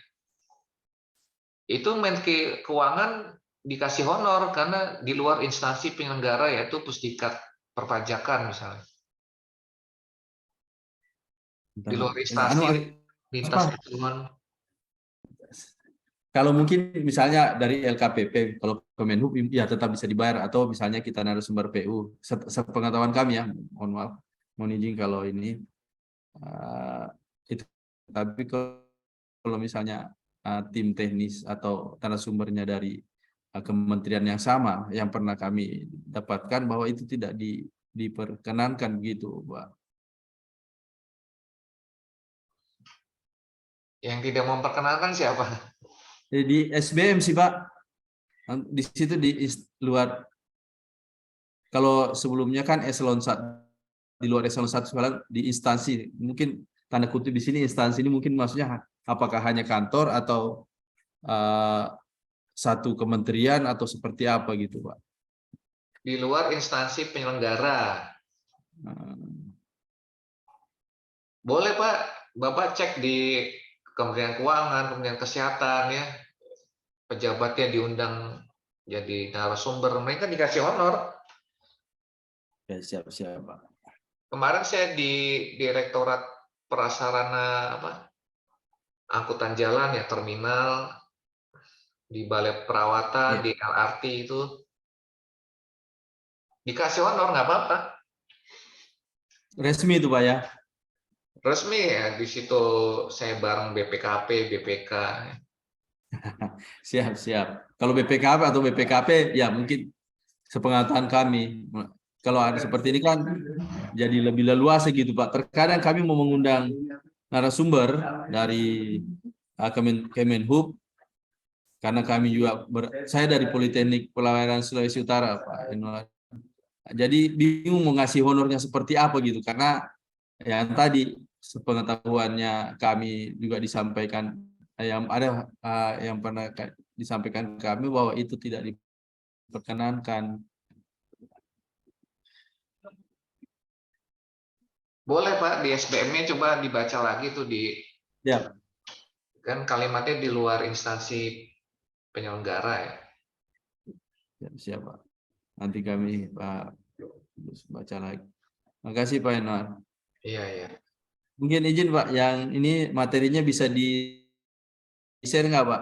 Itu Menteri Keuangan dikasih honor karena di luar instansi penyelenggara yaitu Pusdiklat Perpajakan misalnya. Di luar Anu, instansi lintas apa? keseluruhan. Kalau mungkin misalnya dari LKPP, kalau Kemenhub ya tetap bisa dibayar, atau misalnya kita narasumber PU. Sepengetahuan kami ya, mohon maaf, mohon izin kalau ini itu. Tapi kalau misalnya tim teknis atau narasumbernya dari kementerian yang sama yang pernah kami dapatkan, bahwa itu tidak diperkenankan gitu, Pak. Yang tidak memperkenalkan siapa? Jadi SBM sih, Pak. Di situ di luar, kalau sebelumnya kan eselon 1, di luar eselon 1 sekarang di instansi, mungkin tanda kutip di sini instansi ini mungkin maksudnya apakah hanya kantor atau satu kementerian atau seperti apa gitu, Pak. Di luar instansi penyelenggara. Boleh Pak, Bapak cek di Kementerian Keuangan, Kementerian Kesehatan ya, pejabatnya diundang jadi narasumber, mereka dikasih honor. Ya, siap, Pak. Kemarin saya di Direktorat Prasarana angkutan jalan ya, terminal, di Balai Perawatan, Ya. di LRT itu dikasih honor, nggak apa-apa. Resmi itu, Pak ya. Resmi ya, di situ saya bareng BPKP, BPK. Siap. Kalau BPKP atau BPKP ya mungkin sepengetahuan kami. Kalau ada seperti ini kan jadi lebih leluasa gitu, Pak. Terkadang kami mau mengundang narasumber dari Kemenhub, karena kami juga saya dari Politeknik Pelayaran Sulawesi Utara, Pak. Jadi bingung mau ngasih honornya seperti apa gitu, karena yang tadi sepengetahuannya kami juga disampaikan, yang ada yang pernah disampaikan ke kami bahwa itu tidak diperkenankan. Boleh Pak, di SBM-nya coba dibaca lagi tuh Ya, kan kalimatnya di luar instansi penyelenggara ya. siap, Pak. Nanti kami baca lagi. Makasih Pak Enwar. Iya. Mungkin izin Pak, yang ini materinya bisa di-share nggak Pak?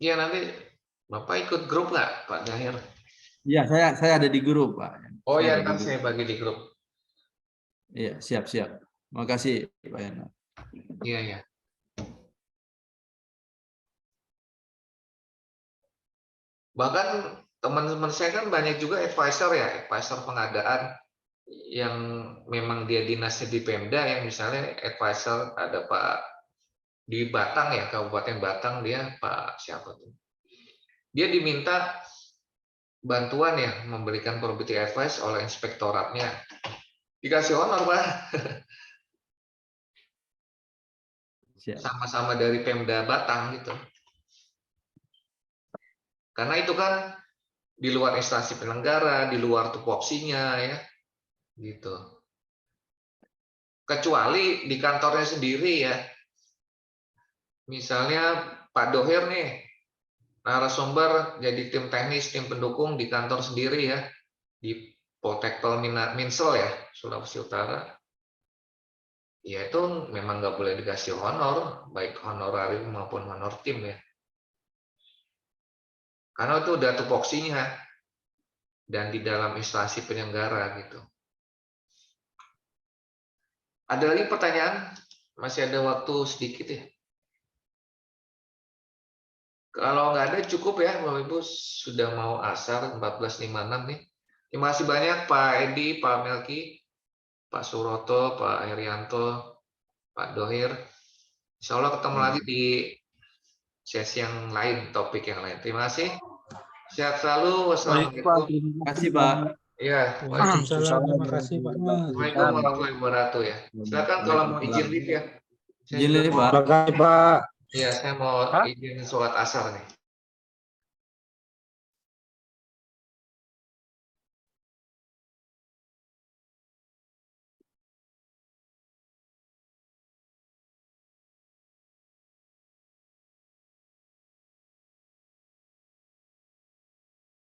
Iya nanti Bapak ikut grup nggak Pak Dahir? Iya, saya ada di grup Pak. Oh Saya ya, ada di ntar grup. saya bagi di grup. Iya, siap. Makasih Pak Enwar. Iya. Bahkan teman-teman saya kan banyak juga advisor ya, advisor pengadaan yang memang dia dinasnya di Pemda, yang misalnya advisor ada Pak di Batang ya, Kabupaten Batang, dia Pak siapa tuh? dia diminta bantuan ya, memberikan probity advice oleh inspektoratnya. Dikasih honor, Pak. Siap. Sama-sama dari Pemda Batang gitu. Karena itu kan di luar instansi penyelenggara, di luar tupoksinya ya. Gitu. Kecuali di kantornya sendiri ya. Misalnya Pak Dohir nih, narasumber jadi tim teknis, tim pendukung di kantor sendiri ya, di Poltekkol Minsel ya, Sulawesi Utara. Ya itu memang nggak boleh dikasih honor, baik honorarium maupun honor tim ya. Karena itu udah tupoksinya dan di dalam instansi penyelenggara gitu. Ada lagi pertanyaan? Masih ada waktu sedikit ya. Kalau nggak ada cukup ya, Bapak Ibu, sudah mau asar 14.56 nih. Terima kasih banyak Pak Edi, Pak Melki, Pak Suroto, Pak Herianto, Pak Dohir. Insya Allah ketemu lagi di sesi yang lain, topik yang lain. Terima kasih. Sehat selalu. Wassalamualaikum. Terima kasih, Pak. Ya, Waalaikumsalam. Terima kasih Pak. Assalamualaikum warahmatullahi wabarakatuh ya. Silakan kalau mau izin lift ya. Saya Izin juga lift, mau- Pak. Terima kasih Pak. Iya, saya mau izin sholat asar nih.